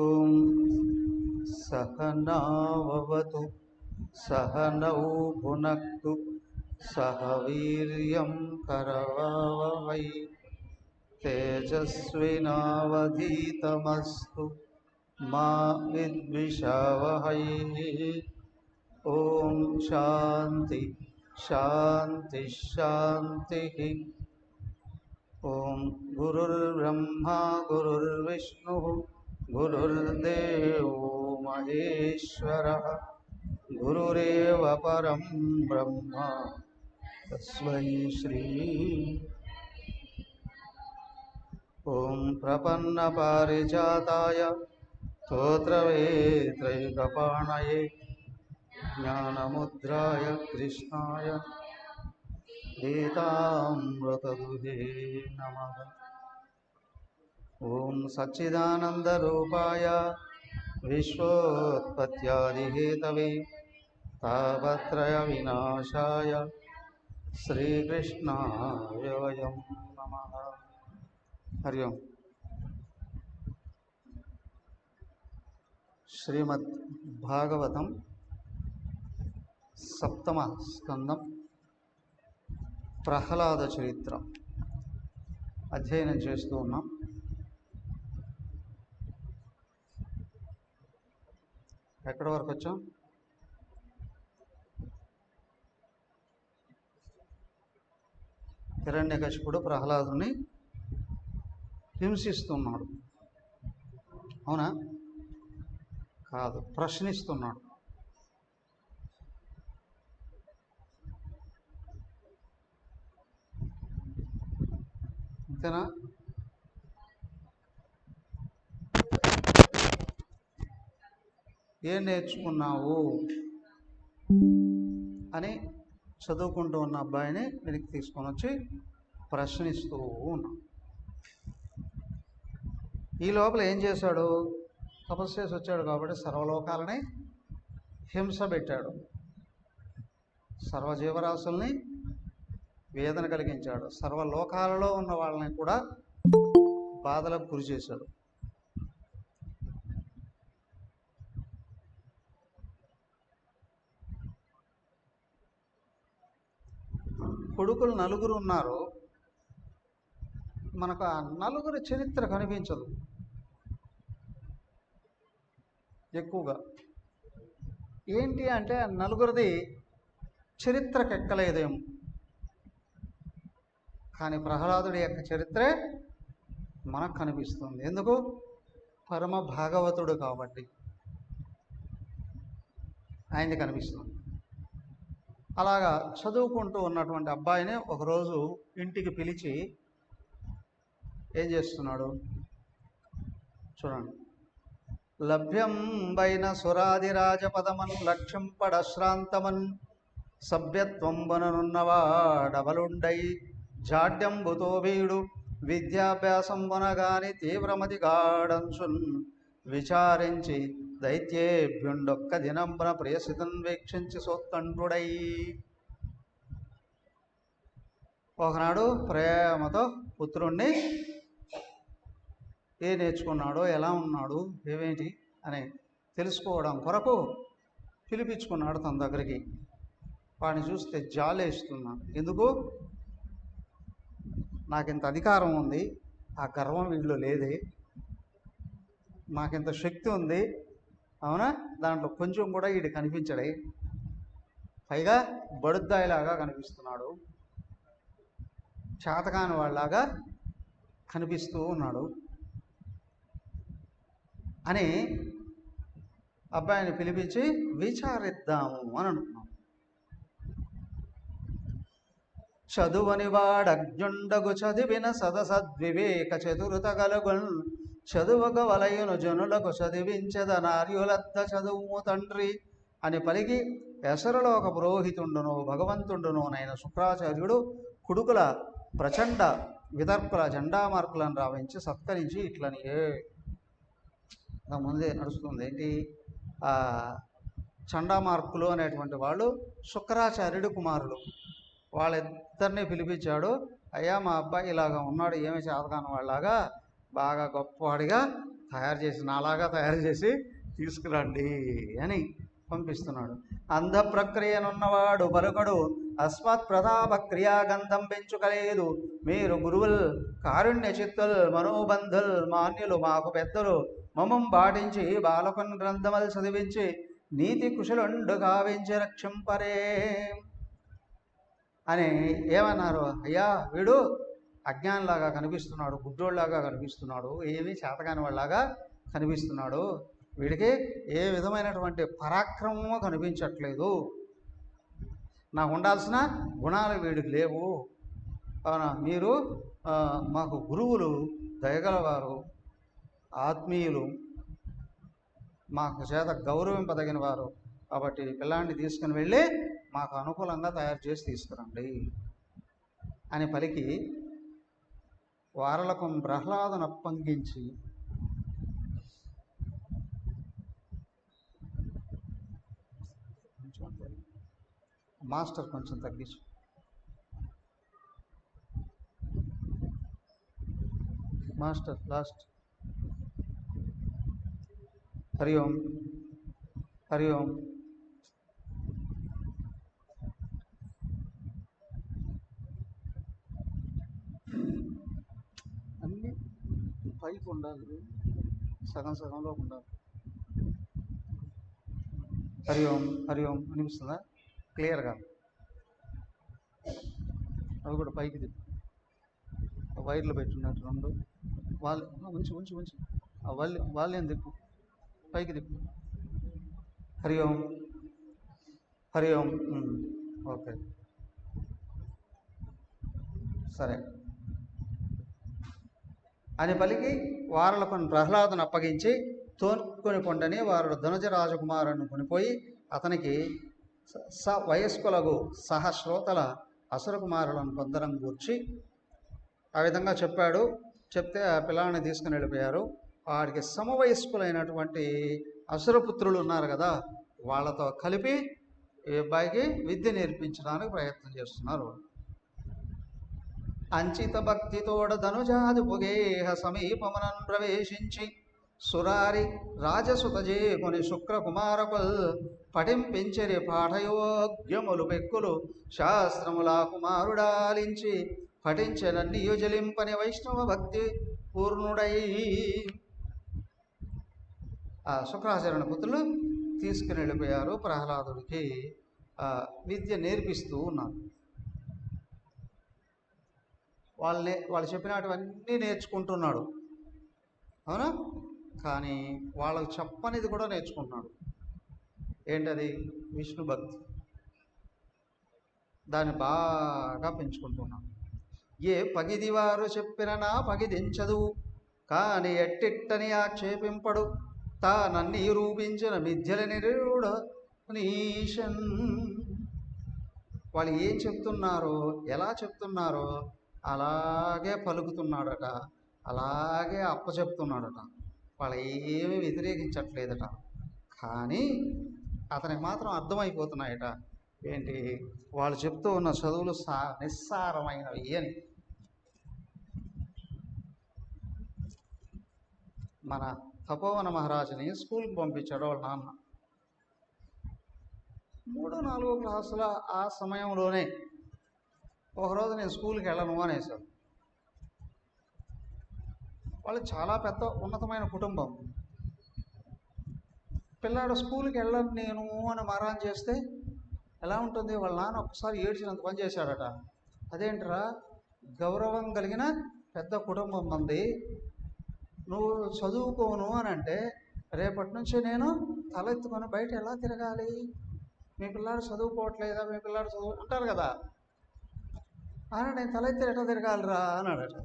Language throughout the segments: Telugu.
ఓం సహనావవతు సహనౌ భునక్తు సహ వీర్యం కరవావహై తేజస్వినావధీతమస్తు మా విద్విషావహై. ఓం శాంతి శాంతి శాంతి. ఓం గురుర్బ్రహ్మా గురుర్విష్ణు గురుర్దేవో మహేశ్వరః గురురేవ పరం బ్రహ్మ తస్మై శ్రీ. ఓం ప్రపన్న పారిజాతాయ స్తోత్రవేత్రైకపాణయే జ్ఞానముద్రాయ కృష్ణాయ గీతామృతదుహే నమః. ఓం సచ్చిదానందరూపాయ విశ్వోత్పత్యాదిహేతవే తాపత్రయ వినాశాయ శ్రీకృష్ణాయ వయం నమః. హరి ఓం. శ్రీమద్ భాగవతం సప్తమ స్కందం ప్రహ్లాద చరిత్ర అధ్యయనం చేస్తూ ఉన్నాం. ఎక్కడి వరకు వచ్చాం? హిరణ్యకశిపుడు ప్రహ్లాదుని హింసిస్తున్నాడు. అవునా? కాదు, ప్రశ్నిస్తున్నాడు. అంతేనా? ఏం నేర్చుకున్నావు అని చదువుకుంటూ ఉన్న అబ్బాయిని వెనక్కి తీసుకొని వచ్చి ప్రశ్నిస్తూ ఉన్నాం. ఈ లోపల ఏం చేశాడు? తపస్సు చేసి వచ్చాడు కాబట్టి సర్వలోకాలని హింస పెట్టాడు, సర్వజీవరాశుల్ని వేదన కలిగించాడు, సర్వలోకాలలో ఉన్న వాళ్ళని కూడా బాధలకు గురి చేశాడు. కొడుకులు నలుగురు ఉన్నారు. మనకు ఆ నలుగురి చరిత్ర కనిపించదు ఎక్కువగా. ఏంటి అంటే ఆ నలుగురిది చరిత్రకెక్కలేదేమో, కానీ ప్రహ్లాదుడి యొక్క చరిత్రే మనకు కనిపిస్తుంది. ఎందుకు? పరమ భాగవతుడు కాబట్టి ఆయనది కనిపిస్తుంది. అలాగా చదువుకుంటూ ఉన్నటువంటి అబ్బాయిని ఒకరోజు ఇంటికి పిలిచి ఏం చేస్తున్నాడు చూడండి. లభ్యం వైన సురాదిరాజపదమన్ లక్ష్యం పడశ్రాంతమన్ సభ్యత్వం వననున్నవాడబలుండై జాడ్యంబుతో వీడు విద్యాభ్యాసం వనగాని తీవ్రమతి గాడంసున్ విచారించి దైత్యేభ్యుండొక్క దినంబన ప్రియసితన్ వీక్షించి సోత్కంఠుడై. ఒకనాడు ప్రేమతో పుత్రుణ్ణి ఏ నేర్చుకున్నాడో, ఎలా ఉన్నాడు, ఏమేంటి అని తెలుసుకోవడం కొరకు పిలిపించుకున్నాడు తన దగ్గరికి. వాడిని చూస్తే జాలేస్తున్నాడు. ఎందుకు? నాకింత అధికారం ఉంది, ఆ గర్వం వీళ్ళు లేదే. నాకింత శక్తి ఉంది, అవునా? దాంట్లో కొంచెం కూడా వీడు కనిపించడే. పైగా బడుద్దాయిలాగా కనిపిస్తున్నాడు, చేతకాని వాళ్ళలాగా కనిపిస్తూ ఉన్నాడు అని అబ్బాయిని పిలిపించి విచారిద్దాము అని అనుకున్నాం. చదువని వాడగ్జుండగు చదివిన సదసద్వివేక చతురుతగలుగున్ చదువక వలయును జనులకు చదివించద నార్యులద్ద చదువు తండ్రి అని పలికి ఎసరలోక పురోహితుండును భగవంతుండునోనైన శుక్రాచార్యుడు కుడుకుల ప్రచండ విదర్పుల జెండామార్కులను రావించి సత్కరించి ఇట్లనియే. ముందే నడుస్తుంది ఏంటి? చండామార్కులు అనేటువంటి వాళ్ళు శుక్రాచార్యుడు కుమారులు. వాళ్ళిద్దరిని పిలిపించాడు. అయ్యా, మా అబ్బాయి ఇలాగా ఉన్నాడు, ఏమి చేతకాని వాళ్ళలాగా బాగా గొప్పవాడిగా తయారు చేసి నాలాగా తయారు చేసి తీసుకురండి అని పంపిస్తున్నాడు. అంధ ప్రక్రియనున్నవాడు పలుకడు, అస్మత్ ప్రతాప క్రియాగంధం పెంచుకలేదు. మీరు గురువుల్ కారుణ్య చిత్తుల్ మనోబంధుల్ మాన్యులు మాకు పెద్దలు, మమం పాటించి బాలకున్ గ్రంథములు చదివించి నీతి కుశలుండు గావించి రక్షింపరే అని ఏమన్నారు. అయ్యా వీడు అజ్ఞానిలాగా కనిపిస్తున్నాడు, గుడ్డోళ్ళలాగా కనిపిస్తున్నాడు, ఏమీ చేతకాని వాళ్ళలాగా కనిపిస్తున్నాడు, వీడికి ఏ విధమైనటువంటి పరాక్రమము కనిపించట్లేదు, నాకు ఉండాల్సిన గుణాలు వీడికి లేవు. అవునా, మీరు మాకు గురువులు, దయగలవారు, ఆత్మీయులు, మాకు చేత గౌరవింపదగిన వారు, కాబట్టి పిల్లాన్ని తీసుకుని వెళ్ళి మాకు అనుకూలంగా తయారు చేసి తీసుకురండి అని పలికి వారలకు ప్రహ్లాదను అప్పగించి మాస్టర్ కొంచెం తగ్గించు. Master last. హరి ఓం హరి ఓం. అన్నీ పైకి ఉండాలి, సగం సగంలో ఉండాలి. హరి ఓం హరి ఓం అనిపిస్తుందా క్లియర్గా? అవి కూడా పైకి తిప్పు. వైర్లు పెట్టున్నట్టు రెండు వాళ్ళు ఉంచి ఉంచి ఉంచి ఆ వాళ్ళేం తిప్పు, పైకి తిప్పు. హరి ఓం హరి ఓం. ఓకే సరే అని పలికి వారలకు ప్రహ్లాదను అప్పగించి తోనుకొని పొండని వారు ధనుజ రాజకుమారుని కొనిపోయి అతనికి వయస్కులకు సహశ్రోతల అసురకుమారులను కొందరం గూర్చి ఆ విధంగా చెప్పాడు. చెప్తే ఆ పిల్లాన్ని తీసుకుని వెళ్ళిపోయారు. వాడికి సమవయస్కులైనటువంటి అసురపుత్రులు ఉన్నారు కదా, వాళ్ళతో కలిపి ఈ అబ్బాయికి విద్య నేర్పించడానికి ప్రయత్నం చేస్తున్నారు. అంచిత భక్తితోడ ధనుజాది పొగేహ సమీపమునన్ ప్రవేశించి సురారి రాజసుతజే కొని శుక్రకుమారకుల్ పఠింపించరి పాఠయోగ్యములు పెక్కులు శాస్త్రములా కుమారుడాలించి పఠించనన్నియు జలింపని వైష్ణవ భక్తి పూర్ణుడై ఆ శుక్రాచార్యుని పుత్రులు తీసుకుని వెళ్ళిపోయారు. ప్రహ్లాదుడికి విద్య నేర్పిస్తూ ఉన్నారు. వాళ్ళు చెప్పినటువన్నీ నేర్చుకుంటున్నాడు, అవునా? కానీ వాళ్ళకు చెప్పనిది కూడా నేర్చుకుంటున్నాడు. ఏంటది? విష్ణు భక్తి. దాన్ని బాగా పెంచుకుంటున్నాడు. ఏ పగిది వారు చెప్పిన నా పగిదించదు, కానీ ఎట్టిట్టని ఆక్షేపింపడు, తానన్నీ రూపించిన మిథ్యల నిరుడ నీషన్. వాళ్ళు ఏం చెప్తున్నారో, ఎలా చెప్తున్నారో అలాగే పలుకుతున్నాడట, అలాగే అప్పచెప్తున్నాడట. వాళ్ళు ఏమీ వ్యతిరేకించట్లేదట, కానీ అతనికి మాత్రం అర్థమైపోతున్నాయట. ఏంటి? వాళ్ళు చెప్తూ ఉన్న చదువులు నిస్సారమైనవి అని. మన తపోవన మహారాజుని స్కూల్కి పంపించాడు వాళ్ళ నాన్న. 3-4 క్లాసుల ఆ సమయంలోనే ఒకరోజు నేను స్కూల్కి వెళ్ళను అనేసాడు. వాళ్ళు చాలా పెద్ద ఉన్నతమైన కుటుంబం. పిల్లాడు స్కూల్కి వెళ్ళను నేను అని మారాన్ చేస్తే ఎలా ఉంటుంది? వాళ్ళ నాన్న ఒక్కసారి ఏడ్చినంత పని చేశాడట. అదేంట్రా, గౌరవం కలిగిన పెద్ద కుటుంబం మంది, నువ్వు చదువుకోను అని అంటే రేపటి నుంచి నేను తలెత్తుకొని బయట ఎలా తిరగాలి? మీ పిల్లాడు చదువుకోవట్లేదా, మీ పిల్లాడు చదువు అంటారు కదా, ఆయన నేను తలెత్తి ఎట్లా తిరగాలిరా అన్నాడట.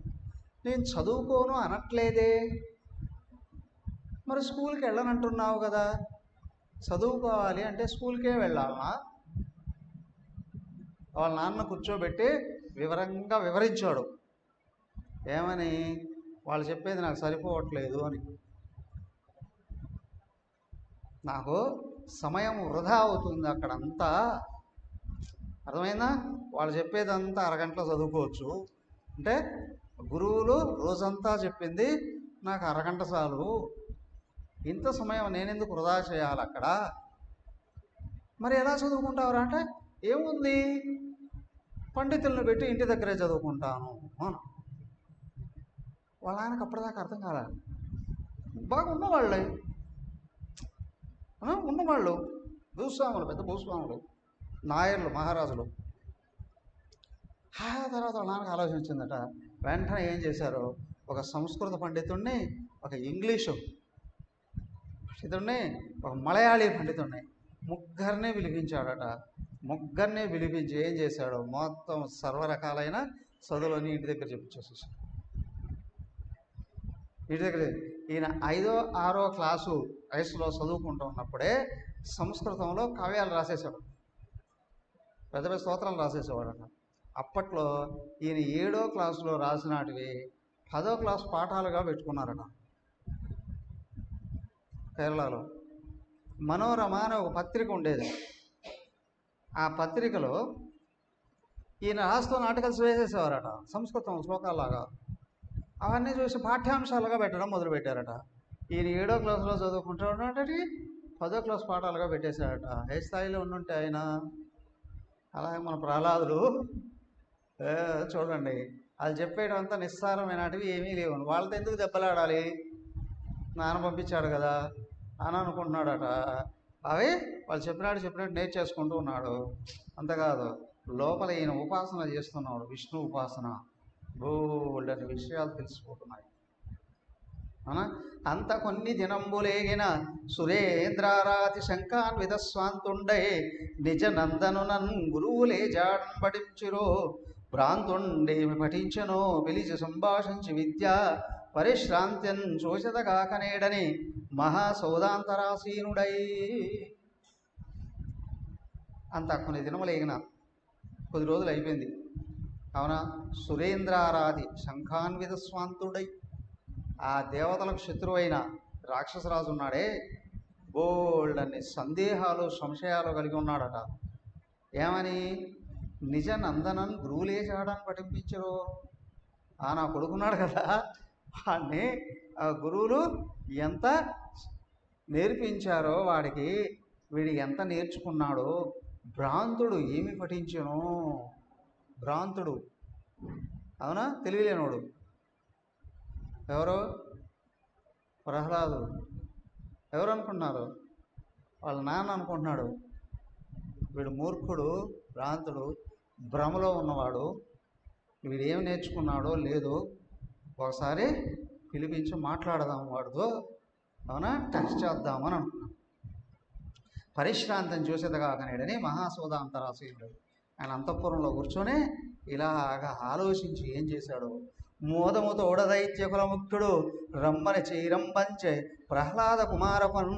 నేను చదువుకోను అనట్లేదే, మరి స్కూల్కి వెళ్ళనంటున్నావు కదా, చదువుకోవాలి అంటే స్కూల్కే వెళ్ళాలనా? వాళ్ళ నాన్న కూర్చోబెట్టి వివరంగా వివరించాడు. ఏమని? వాళ్ళు చెప్పేది నాకు సరిపోవట్లేదు అని, నాకు సమయం వృధా అవుతుంది అక్కడంతా. అర్థమైందా? వాళ్ళు చెప్పేదంతా అరగంటలో చదువుకోవచ్చు అంటే గురువులు రోజంతా చెప్పింది నాకు అరగంట చాలు, ఇంత సమయం నేనెందుకు వృధా చేయాలి అక్కడ, మరి ఎలా చదువుకుంటావురా అంటే ఏముంది పండితులను పెట్టి ఇంటి దగ్గరే చదువుకుంటాను అవును. వాళ్ళ ఆయనకు అప్పటిదాకా అర్థం కాలే. బాగా ఉన్నవాళ్ళే, ఉన్నవాళ్ళు భూస్వాములు, పెద్ద భూస్వాములు, నాయర్లు, మహారాజులు. తర్వాత వాళ్ళ నాన్నకు ఆలోచన వచ్చిందట. వెంటనే ఏం చేశారు, ఒక సంస్కృత పండితుడిని, ఒక ఇంగ్లీషు పండితుడిని, ఒక మలయాళీ పండితుడిని, ముగ్గురిని పిలిపించాడట. ముగ్గురిని పిలిపించి ఏం చేశాడు, మొత్తం సర్వరకాలైన చదువులని ఇంటి దగ్గర చెప్పించేసేసాడు. ఇంటి దగ్గర ఈయన 5వ 6వ క్లాసు వయసులో చదువుకుంటూ ఉన్నప్పుడే సంస్కృతంలో కావ్యాలు రాసేసాడు, పెద్ద పెద్ద స్తోత్రాలు రాసేసేవాడట. అప్పట్లో ఈయన 7వ క్లాసులో రాసినటివి 10వ క్లాసు పాఠాలుగా పెట్టుకున్నారట. కేరళలో మనోరమ అనే ఒక పత్రిక ఉండేది. ఆ పత్రికలో ఈయన రాస్తున్న ఆర్టికల్స్ వేసేసేవారట, సంస్కృతం శ్లోకాల్లాగా. అవన్నీ చూసి పాఠ్యాంశాలుగా పెట్టడం మొదలుపెట్టారట. ఈయన 7వ క్లాసులో చదువుకుంటూ ఉన్నట్టు 10వ క్లాసు పాఠాలుగా పెట్టేశారట. ఏ స్థాయిలో ఉండుంటే ఆయన. అలాగే మన ప్రహ్లాదులు చూడండి, వాళ్ళు చెప్పేయడం అంతా నిస్సారమైనటివి ఏమీ లేవు. వాళ్ళతో ఎందుకు దెబ్బలాడాలి, నాన్న పంపించాడు కదా అని అనుకుంటున్నాడట. అవి వాళ్ళు చెప్పినట్టు నేర్చేసుకుంటూ ఉన్నాడు. అంతేకాదు, లోపల ఈయన ఉపాసన చేస్తున్నాడు, విష్ణు ఉపాసన. బోల్డని విషయాలు తెలిసిపోతున్నాయి. అంత కొన్ని దినంబులేగిన సురేంద్రారాతి శంకాన్విత స్వాంతుండే నిజ నందనునన్ గురువులే జాడంబడించిరో భ్రాంతుండేమి పఠించనో పిలిచి సంభాషించి విద్య పరిశ్రాంత్యం శోషతగాకనేడని మహాసౌదాంతరాసీనుడై. అంత కొన్ని దినములేగిన, కొద్ది రోజులు అయిపోయింది. అవునా, సురేంద్రారాది శంఖాన్విత స్వాంతుడై, ఆ దేవతలకు శత్రువైన రాక్షసరాజు ఉన్నాడే, బోల్డన్ని సందేహాలు సంశయాలు కలిగి ఉన్నాడట. ఏమని, నిజ నందనన్ గురువులే చేయడానికి పఠింపించరు. నా కొడుకున్నాడు కదా, వాడిని ఆ గురువులు ఎంత నేర్పించారో వాడికి, వీడి ఎంత నేర్చుకున్నాడో, భ్రాంతుడు ఏమి పఠించను. భ్రాంతుడు, అవునా, తెలియలేనోడు. ఎవరు, ప్రహ్లాదు. ఎవరు అనుకుంటున్నారు, వాళ్ళ నాన్న అనుకుంటున్నాడు. వీడు మూర్ఖుడు, భ్రాంతుడు, భ్రమలో ఉన్నవాడు, వీడేమి నేర్చుకున్నాడో లేదో ఒకసారి పిలిపించి మాట్లాడదాం వాడితో, అవునా, టెస్ట్ చేద్దామని అనుకున్నాను. పరిశ్రాంతం చూసేదగాకనేడని మహాసౌదాంతరాసీనుడు. ఆయన అంతఃపురంలో కూర్చొని ఇలాగా ఆలోచించి ఏం చేశాడు, మోదముతో ఉడదైత్యకుల ముఖ్యుడు రమ్మని చైరంబంచే ప్రహ్లాద కుమారపన్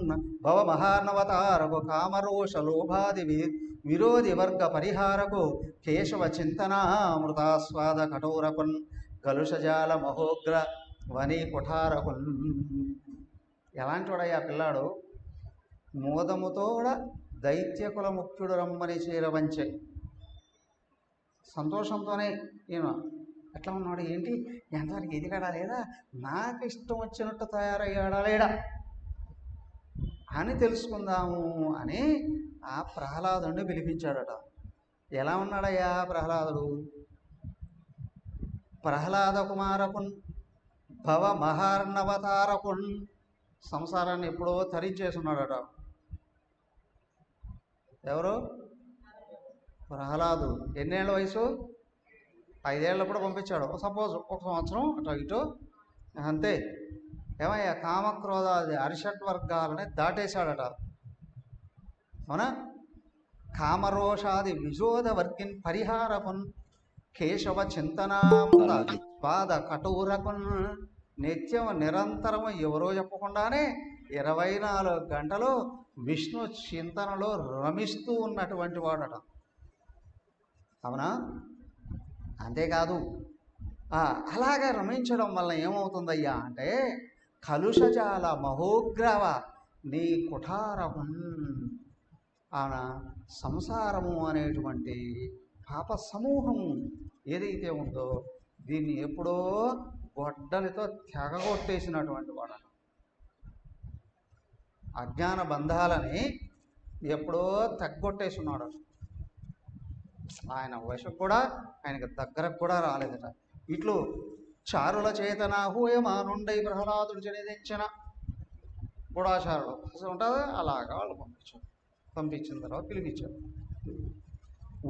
భవ మహార్ణవతారకు కామరోష లోభాది విరోధి వర్గ పరిహారకు కేశవ చింతనామృతాస్వాద కఠోరకున్ కలుషజాల మహోగ్ర వని కుఠారకున్. ఎలాంటి వాడయ్యా పిల్లాడు, మోదముతోడ దైత్యకుల ముఖ్యుడు రమ్మని చేరవంచే. సంతోషంతోనే ఈయన ఎట్లా ఉన్నాడు, ఏంటి ఎంతవరకు ఎదిగాడా లేదా, నాకు ఇష్టం వచ్చినట్టు తయారయ్యాడా లేడా అని తెలుసుకుందాము అని ఆ ప్రహ్లాదుని పిలిపించాడట. ఎలా ఉన్నాడయ్యా ప్రహ్లాదుడు, ప్రహ్లాద కుమారకున్ భవ మహార్ణవతారకున్. సంసారాన్ని ఎప్పుడో తరించేసి ఉన్నాడట. ఎవరు, ప్రహ్లాదు. ఎన్నేళ్ళ వయసు, 5 ఏళ్ళప్పుడు పంపించాడు. సపోజ్ 1 సంవత్సరం అటు ఇటు అంతే. ఏమయ్యా, కామక్రోధాది అరిషడ్ వర్గాలని దాటేశాడట. అవునా, కామరోషాది విజోద వర్గిన్ పరిహారకున్ కేశవ చింతనామృత స్వాద కఠోరకున్. నిత్యం నిరంతరము ఎవరో చెప్పకుండానే 24 గంటలు విష్ణు చింతనలో రమిస్తూ ఉన్నటువంటి వాడట. అవునా, అంతేకాదు అలాగే రమించడం వల్ల ఏమవుతుందయ్యా అంటే కలుషజాల మహోగ్రవ నీ కుఠారము. సంసారము అనేటువంటి పాప సమూహము ఏదైతే ఉందో దీన్ని ఎప్పుడో గొడ్డలితో తెగగొట్టేసినటువంటి వాడు. అజ్ఞాన బంధాలని ఎప్పుడో తెగొట్టేస్తున్నాడు. ఆయన వశకు కూడా, ఆయనకి దగ్గరకు కూడా రాలేదట. ఇట్లు చారుల చేతన హూయమానుండై ప్రహ్లాదుడు జనిదించిన గూఢాచారుడు ఉంటుంది. అలాగా వాళ్ళు పంపించిన తర్వాత పిలిపించారు.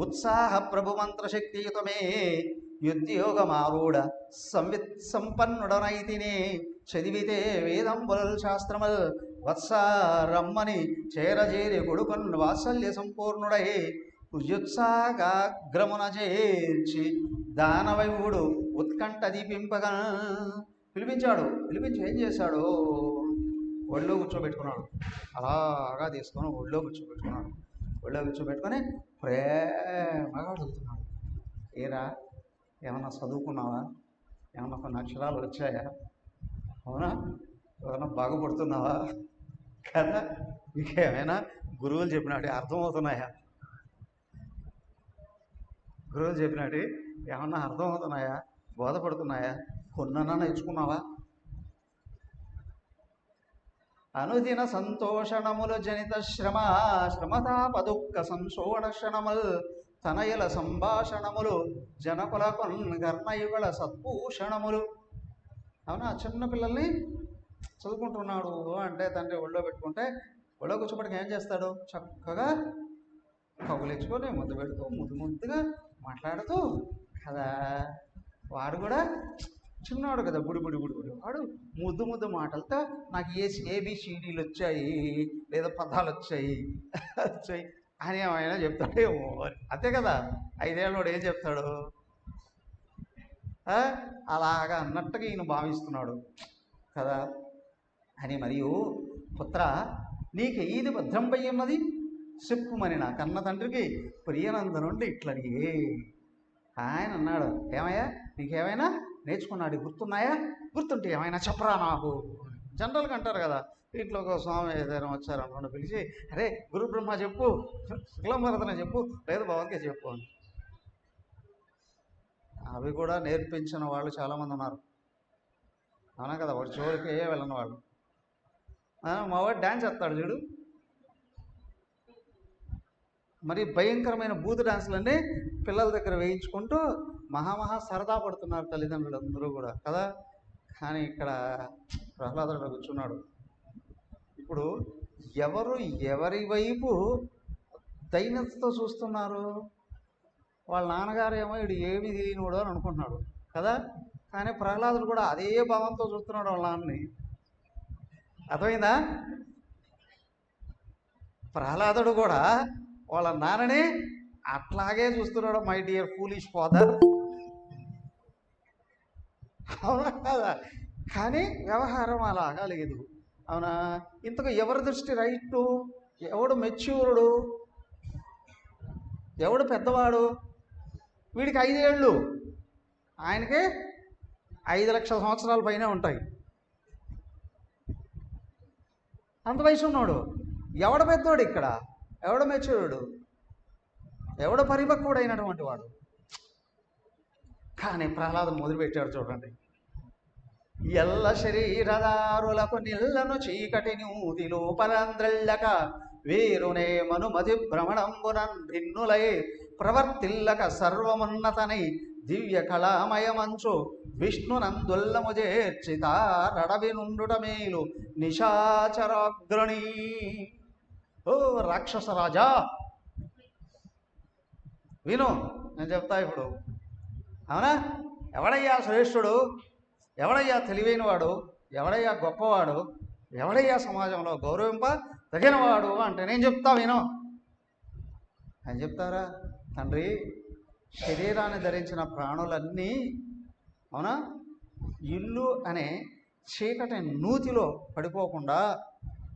ఉత్సాహ ప్రభు మంత్రశక్తియుతమే యుద్ధియోగమారూఢ సంపన్నుడనైతినే చదివితే వేదంబుల్ శాస్త్రముల్ వత్సారమ్మని చేరజేరి కొడుకున్ వాత్సల్య సంపూర్ణుడై ఉత్సాహగ్రమున చేర్చి దానవైవుడు ఉత్కంఠ దీపింపగా పిలిపించాడు. పిలిపించి ఏం చేశాడు? ఒళ్ళో కూర్చోబెట్టుకున్నాడు. అలాగా తీసుకొని ఒళ్ళో కూర్చోబెట్టుకున్నాడు. ఒళ్ళో కూర్చోబెట్టుకొని ప్రేమగా అడుగుతున్నాడు, ఏరా ఏమన్నా చదువుకున్నావా? ఏమన్నా కొన్ని అక్షరాలు వచ్చాయా? అవునా? ఏమన్నా బాగుపడుతున్నావా? కదా ఇంకేమైనా గురువులు చెప్పినట్టు అర్థమవుతున్నాయా? గురువులు చెప్పినట్టు ఏమన్నా అర్థమవుతున్నాయా? బోధపడుతున్నాయా? కొన్నన్నా నేర్చుకున్నావా? అనుదిన సంతోషణములు జనిత శ్రమతాపదుఃఖ సంశోషణముల్ తనయుల సంభాషణములు జనకుల కర్ణయుగల సద్భూషణములు. అవునా? చిన్నపిల్లల్ని చదువుకుంటున్నాడు అంటే తండ్రి ఒళ్ళో పెట్టుకుంటే ఒళ్ళో కూర్చోబెట్టుకు ఏం చేస్తాడు? చక్కగా కబులించుకొని ముద్దు పెడుతూ ముద్దుగా మాట్లాడుతూ కదా. వాడు కూడా చిన్నాడు కదా, బుడి వాడు ముద్దు మాటలతో నాకు ఏబిసిడీలు వచ్చాయి లేదా పదాలు వచ్చాయి అని ఏమైనా చెప్తాడేమో. అంతే కదా, 5 ఏళ్ళోడు ఏం చెప్తాడు? అలాగా అన్నట్టుగా ఈయన భావిస్తున్నాడు కదా అని. మరియు పుత్ర నీకు ఈది భద్రంపై ఉన్నది చెప్పుమని నా కన్న తండ్రికి ప్రియనంద నుండి ఇట్లని ఆయన అన్నాడు. ఏమయ్యా నీకేమైనా నేర్చుకున్నాడు గుర్తున్నాయా? గుర్తుంటే ఏమైనా చెప్పరా నాకు. జనరల్గా అంటారు కదా, ఇంట్లో ఒక స్వామి ఏదైనా వచ్చారనుకోండి పిలిచి, అరే గురు బ్రహ్మ చెప్పు, శుక్లంభరతన చెప్పు, లేదు భగవద్గీత చెప్పు అని. అవి కూడా నేర్పించిన వాళ్ళు చాలామంది ఉన్నారు. అవునా కదా? వాడు చివరికి వెళ్ళని వాళ్ళు. మావాడు డ్యాన్స్ చేస్తాడు చూడు, మరి భయంకరమైన బూత్ డాన్సులన్నీ పిల్లల దగ్గర వేయించుకుంటూ మహా సరదా పడుతున్నారు తల్లిదండ్రులు అందరూ కూడా కదా. కానీ ఇక్కడ ప్రహ్లాదుడు కూర్చున్నాడు. ఇప్పుడు ఎవరి వైపు దైన్యతతో చూస్తున్నారు? వాళ్ళ నాన్నగారు ఏమో వీడు ఏమీ తెలియనివాడు అని అనుకుంటున్నాడు కదా. కానీ ప్రహ్లాదుడు కూడా అదే భావంతో చూస్తున్నాడు వాళ్ళ నాన్నని. అర్థమైందా? ప్రహ్లాదుడు కూడా వాళ్ళ నాన్నని అట్లాగే చూస్తున్నాడు. My dear foolish father. అవునా కదా? కానీ వ్యవహారం అలాగా లేదు. అవునా? ఇంతకు ఎవరి దృష్టి రైటు? ఎవడు మెచ్యూరుడు? ఎవడు పెద్దవాడు? వీడికి 5 ఏళ్ళు, ఆయనకి 5 లక్షల సంవత్సరాల పైనే ఉంటాయి. అంత వయసు ఉన్నాడు. ఎవడ పెద్దోడు ఇక్కడ? ఎవడ మెచ్యూరుడు? ఎవడ పరిపక్వుడైనటువంటి వాడు? కానీ ప్రహ్లాదం మొదలుపెట్టాడు చూడండి. ఎల్ల శరీరదారులకు నిల్లను చీకటి నూతి లోపలంద్రళ్ళక వేరునే మనుమతి భ్రమణంబునన్ భిన్నులై ప్రవర్తిల్లక సర్వమున్నతనై దివ్య కళామయమంచు విష్ణునందుల్లము చేర్చితారడవి నుండుట మేలు నిశాచరాగ్రణి. ఓ రాక్షస రాజా విను, నేను చెప్తా ఇప్పుడు. అవునా? ఎవడయ్యా శ్రేష్ఠుడు? ఎవడయ్యా తెలివైనవాడు? ఎవడయ్యా గొప్పవాడు? ఎవడయ్యా సమాజంలో గౌరవింప తగినవాడు అంటే నేను చెప్తా విను అని చెప్తారా? తండ్రి, శరీరాన్ని ధరించిన ప్రాణులన్నీ అవునా ఇల్లు అనే చీకటి నూతిలో పడిపోకుండా,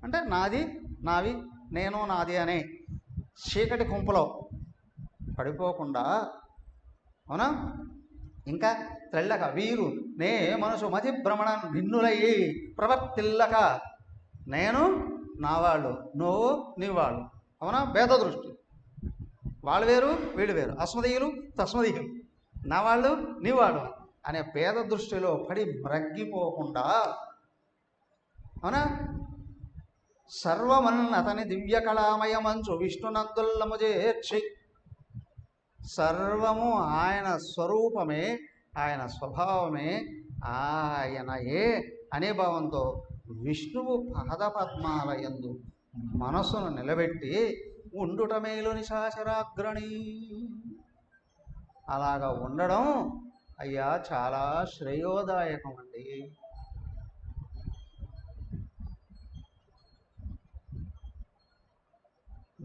అంటే నాది నావి నేను నాది అనే చీకటి కుంపలో పడిపోకుండా, అవునా, ఇంకా తెల్లక వీరు నే మనసు మతి భ్రమణ భిన్నులయ్యి ప్రవర్తిల్లక నేను నా వాళ్ళు, నువ్వు నీ వాళ్ళు. అవునా? భేద దృష్టి. వాళ్ళు వేరు వీళ్ళు వేరు, అస్మదీయులు తస్మదీయులు, నా వాళ్ళు నీ వాళ్ళు. అనే పేద దృష్టిలో పడి మ్రగ్గిపోకుండా, అవునా, సర్వమన్ అతని దివ్య కళామయమంచు విష్ణునందుల్లము చేర్చి, సర్వము ఆయన స్వరూపమే, ఆయన స్వభావమే, ఆయనయే అనే భావంతో విష్ణువు పాదపద్మాలయందు మనసును నిలబెట్టి ఉండుట మేలు నిశాచరాగ్రణి. అలాగా ఉండడం అయ్యా చాలా శ్రేయోదాయకం అండి.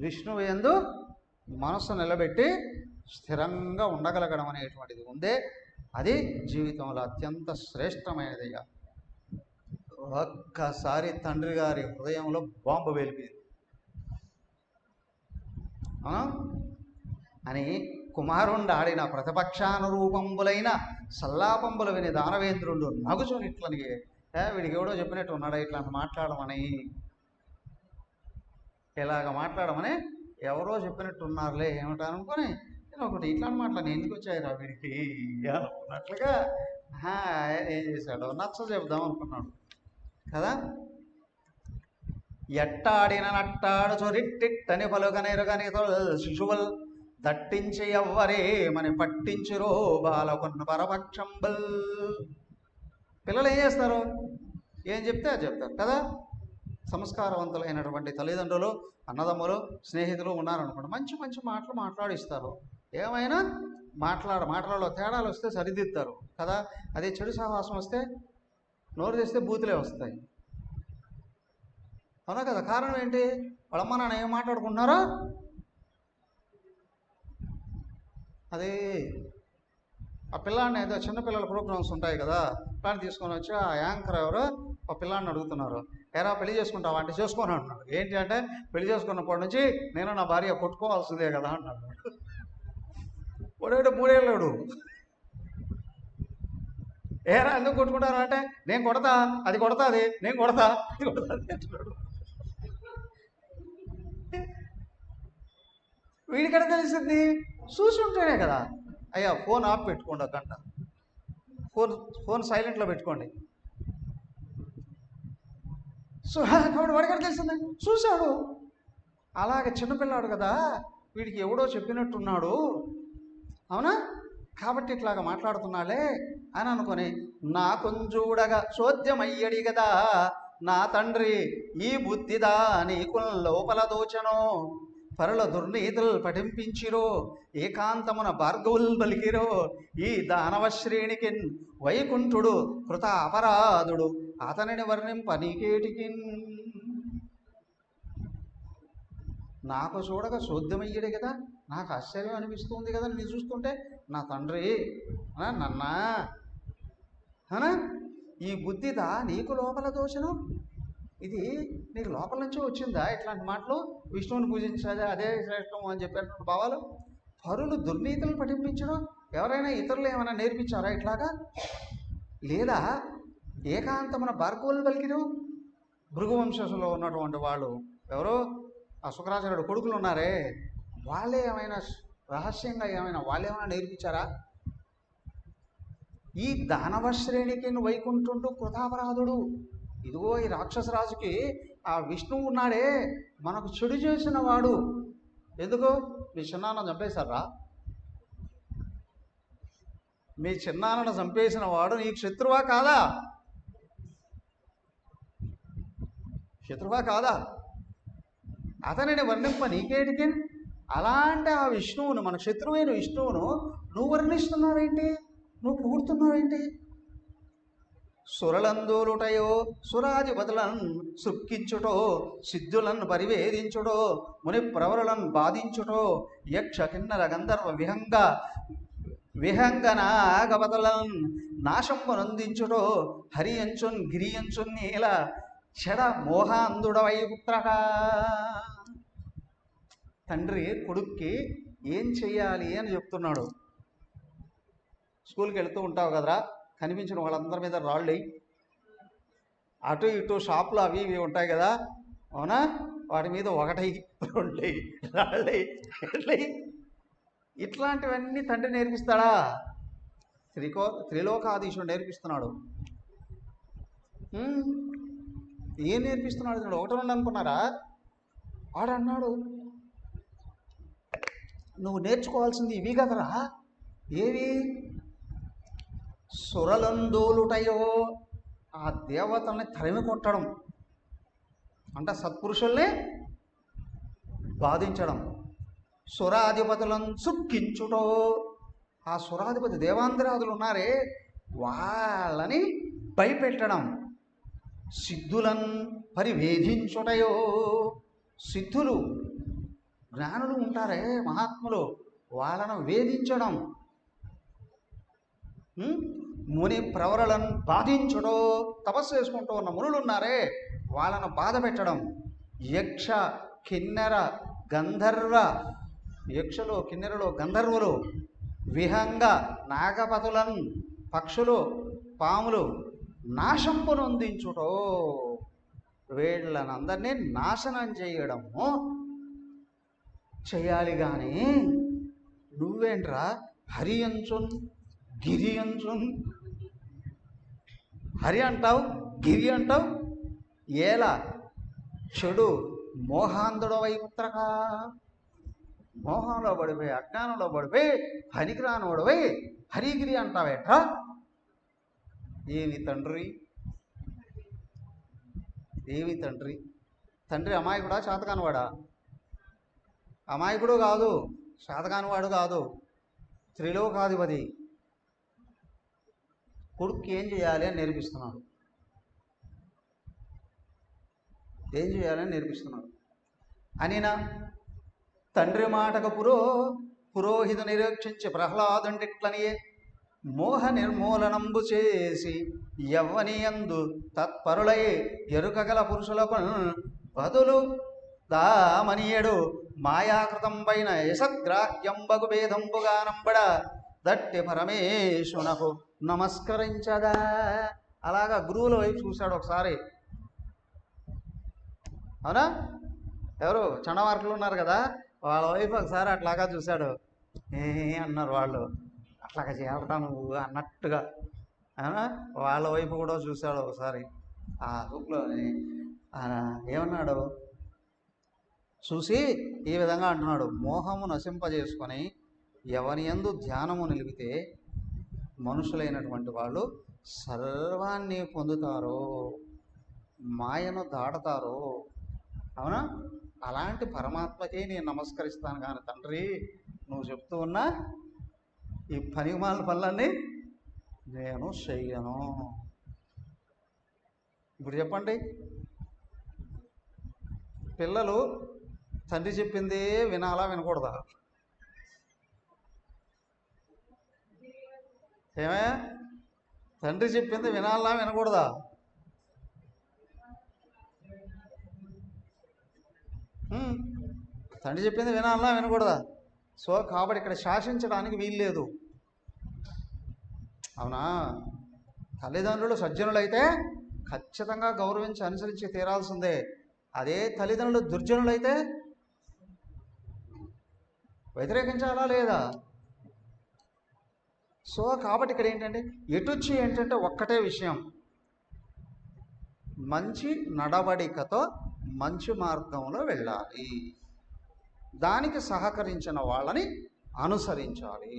విష్ణువు యందు మనస్సు నిలబెట్టి స్థిరంగా ఉండగలగడం అనేటువంటిది ఉందే, అది జీవితంలో అత్యంత శ్రేష్టమైనదిగా. ఒక్కసారి తండ్రి గారి హృదయంలో బాంబు వెలిపింది అని కుమారుండు ఆడిన ప్రతిపక్షానురూపంబులైన సల్లాపంబులు విని దానవేంద్రుడు నగుచుని ఇట్లని, వీడికి ఎవడో చెప్పినట్టు ఉన్నాడా ఇట్లాంటి మాట్లాడమని, ఇలాగ మాట్లాడమని ఎవరో చెప్పినట్టు ఉన్నారులే ఏమిటా అనుకొని నేను ఒకటి ఇట్లాంటి మాటలు ఎందుకు వచ్చాయిరా వీడికి అనుకున్నట్లుగా ఏం చేశాడు, నచ్చ చెబుదాం అనుకున్నాడు కదా. ఎట్టాడిన నట్టాడు చొరిట్టిట్టని పలుకనేరుగని శిశువుల్ దట్టించి ఎవ్వరే మని పట్టించురో బాలకొన్న పరపక్షంబల్. పిల్లలు ఏం చేస్తారు, ఏం చెప్తే అది చెప్తారు కదా. సంస్కారవంతులైనటువంటి తల్లిదండ్రులు, అన్నదమ్ములు, స్నేహితులు ఉన్నారనుకోండి, మంచి మంచి మాటలు మాట్లాడిస్తారు. ఏమైనా మాటలలో తేడాలు వస్తే సరిదిద్దారు కదా. అదే చెడు సహవాసం వస్తే నోరు తెస్తే బూతులే వస్తాయి, అవునా కదా. కారణం ఏంటి, వాళ్ళమ్మ నాన్న ఏం మాట్లాడుకుంటున్నారో అదే. ఆ పిల్లాడిని ఏదో చిన్నపిల్లల ప్రోగ్రామ్స్ ఉంటాయి కదా, పిల్లాన్ని తీసుకొని వచ్చి ఆ యాంకర్ ఎవరో ఆ పిల్లాడిని అడుగుతున్నారు, ఎరా పెళ్లి చేసుకుంటావా అంటే చేసుకొని అంటున్నాడు. ఏంటి అంటే పెళ్లి చేసుకున్నప్పటి నుంచి నేను నా భార్య కొట్టుకోవాల్సిందే కదా అంటున్నాడు. వాడు 3 ఏళ్ళాడు. ఏరా ఎందుకు కొట్టుకుంటారు అంటే నేను కొడతా, అది కొడతాది, నేను కొడతా, అది కొడతాది అంటున్నాడు. వీడికడ తెలిసింది చూసి ఉంటేనే కదా. అయ్యా ఫోన్ ఆఫ్ పెట్టుకోండి, ఒక గంట ఫోన్ సైలెంట్లో పెట్టుకోండి. సో కాబట్టి వాడికడ తెలిసింది, చూశాడు. అలాగే చిన్నపిల్లాడు కదా, వీడికి ఎవడో చెప్పినట్టున్నాడు, అవునా, కాబట్టి ఇట్లాగా మాట్లాడుతున్నాలే అని అనుకొని నా కొంజూడగా చోద్యమయ్యడి కదా నా తండ్రి ఈ బుద్ధిదా నీకు లోపల దోచనో పరుల దుర్నీతులు పఠింపించిరో ఏకాంతమున భార్గవుల్ పలికిరో ఈ దానవ శ్రేణికి వైకుంఠుడు కృత అపరాధుడు అతనిని వర్ణింప నీకేటికిన్. నాకు చూడగా చోద్యమయ్యడే కదా, నాకు ఆశ్చర్యం అనిపిస్తుంది కదా నేను చూస్తుంటే, నా తండ్రి నన్నా ఈ బుద్ధిదా నీకు లోపల దోషను, ఇది నీకు లోపల నుంచే వచ్చిందా ఇట్లాంటి మాటలు, విష్ణువుని పూజించాలి అదే శ్రేష్టం అని చెప్పేటువంటి భావాలు. పరులు దుర్నీతులు పఠింపించడం, ఎవరైనా ఇతరులు ఏమైనా నేర్పించారా ఇట్లాగా, లేదా ఏకాంతమున భార్గవులు పలికిరు. భృగువంశంలో ఉన్నటువంటి వాళ్ళు ఎవరో ఆ శుక్రాచార్యుడు కొడుకులు ఉన్నారే, వాళ్ళే ఏమైనా రహస్యంగా వాళ్ళేమైనా నేర్పించారా. ఈ దానవ శ్రేణికి వైకుంఠుండు కృతాపరాధుడు, ఇదిగో ఈ రాక్షసరాజుకి ఆ విష్ణువు ఉన్నాడే మనకు చెడు చేసిన వాడు. ఎందుకు, మీ చిన్నాన్న చంపేశారా, మీ చిన్నాన్నను చంపేసిన వాడు నీకు శత్రువా కాదా, శత్రువా కాదా, అతనిని వర్ణింప నీకేటికి. అలాంటి ఆ విష్ణువును, మన శత్రువైన విష్ణువును నువ్వు వర్ణిస్తున్నావేంటి, నువ్వు పొగుడుతున్నావేంటి. సురలందోలుటయో సురాధిపతులను సుక్కించుటో సిద్ధులను పరివేదించుటో ముని ప్రవరులను బాధించుటో యక్ష కిన్నర గంధర్వ విహంగనాగపతులను నాశంబనందించుటో హరియంచున్ గిరియంచున్ నీల చెడ మోహాంధుడవై పుత్రగా. తండ్రి కొడుక్కి ఏం చెయ్యాలి అని చెప్తున్నాడు. స్కూల్కి వెళుతూ ఉంటావు కదరా, కనిపించిన వాళ్ళందరి మీద రాళ్ళు, అటు ఇటు షాపులు అవి ఇవి ఉంటాయి కదా, అవునా, వాటి మీద 1 2 రాళ్ళు ఇట్లాంటివన్నీ తండ్రి నేర్పిస్తాడా. త్రిలోకాధీశుడు నేర్పిస్తున్నాడు. ఏం నేర్పిస్తున్నాడు? నేను ఒకటి రెండు అనుకున్నారా? వాడు అన్నాడు, నువ్వు నేర్చుకోవాల్సింది ఇవి కదరా. ఏవి? సురలందోలుటయో, ఆ దేవతల్ని తరిమి కొట్టడం అంటే సత్పురుషుల్ని బాధించడం. సురాధిపతులను సుక్కించుటో, ఆ సురాధిపతి దేవాంధ్రాదులు ఉన్నారే వాళ్ళని భయపెట్టడం. సిద్ధులను పరివేధించుటయో, సిద్ధులు జ్ఞానులు ఉంటారే మహాత్ములు, వాళ్ళను వేధించడం. ముని ప్రవరలను బాధించడో, తపస్సు చేసుకుంటూ ఉన్న మునులు ఉన్నారే వాళ్ళను బాధ పెట్టడం. యక్ష కిన్నెర గంధర్వ, యక్షులు కిన్నెరలు గంధర్వులు, విహంగ నాగపతులను పక్షులు పాములు నాశంపు నొందించుటో, వీళ్ళనందరినీ నాశనం చేయడము చేయాలి. కానీ నువ్వేంట్రా హరి అంచున్ గిరి అంచున్, హరి అంటావు గిరి అంటావు. ఏలా చెడు మోహాంధుడవై ఉత్తరకా, మోహంలో పడిపోయి అజ్ఞానంలో పడిపోయి పనికిరానోడవై హరిగిరి అంటావేట్రా? ఏమి తండ్రి, ఏమి తండ్రి? తండ్రి అమాయకుడా శాతకానివాడా? అమాయకుడు కాదు, శాతకానివాడు కాదు, త్రిలోకాధిపతి. కొడుకు ఏం చేయాలి అని నేర్పిస్తున్నాడు, ఏం చేయాలని నేర్పిస్తున్నాడు. అనినా తండ్రి మాటకు పురోహిత నిరీక్షించి ప్రహ్లాదుండిట్లనియే మోహ నిర్మూలనంబు చేసి యవ్వనియందు తత్పరులై ఎరుకగల పురుషులకు బదులు దామనియడు మాయాకృతం పైన యశగ్రాహ్యంబగు భేదంబుగా నంబడ దట్టి పరమేశునకు నమస్కరించదా. అలాగా గురువుల వైపు చూశాడు ఒకసారి. అవునా? ఎవరు చండమార్కులు ఉన్నారు కదా, వాళ్ళ వైపు ఒకసారి అట్లాగా చూశాడు. అన్నారు వాళ్ళు, అట్లాగా చేయాలరా నువ్వు అన్నట్టుగా. వాళ్ళ వైపు కూడా చూశాడు ఒకసారి. ఆ రూపులో ఏమన్నాడు? చూసి ఈ విధంగా అంటున్నాడు, మోహము నశింపజేసుకొని ఎవని యందు ధ్యానము నిలిపితే మనుషులైనటువంటి వాళ్ళు సర్వాన్ని పొందుతారో, మాయను దాటతారో. అవునా? అలాంటి పరమాత్మకే నేను నమస్కరిస్తాను కానీ తండ్రి, నువ్వు చెప్తూ ఉన్నా ఈ పనిమాల పనులన్నీ నేను చెయ్యను. ఇప్పుడు చెప్పండి, పిల్లలు తండ్రి చెప్పిందే వినాలా వినకూడదా? ఏమయ్యా, తండ్రి చెప్పింది వినాలా వినకూడదా? తండ్రి చెప్పింది వినాలా వినకూడదా? సో కాబట్టి ఇక్కడ శాసించడానికి వీల్లేదు. అవునా? తల్లిదండ్రులు సజ్జనులైతే ఖచ్చితంగా గౌరవించి అనుసరించి తీరాల్సిందే. అదే తల్లిదండ్రులు దుర్జనులైతే వ్యతిరేకించాలా లేదా? సో కాబట్టి ఇక్కడ ఏంటంటే ఎటుచ్చి ఏంటంటే ఒక్కటే విషయం, మంచి నడవడికతో మంచి మార్గంలో వెళ్ళాలి, దానికి సహకరించిన వాళ్ళని అనుసరించాలి.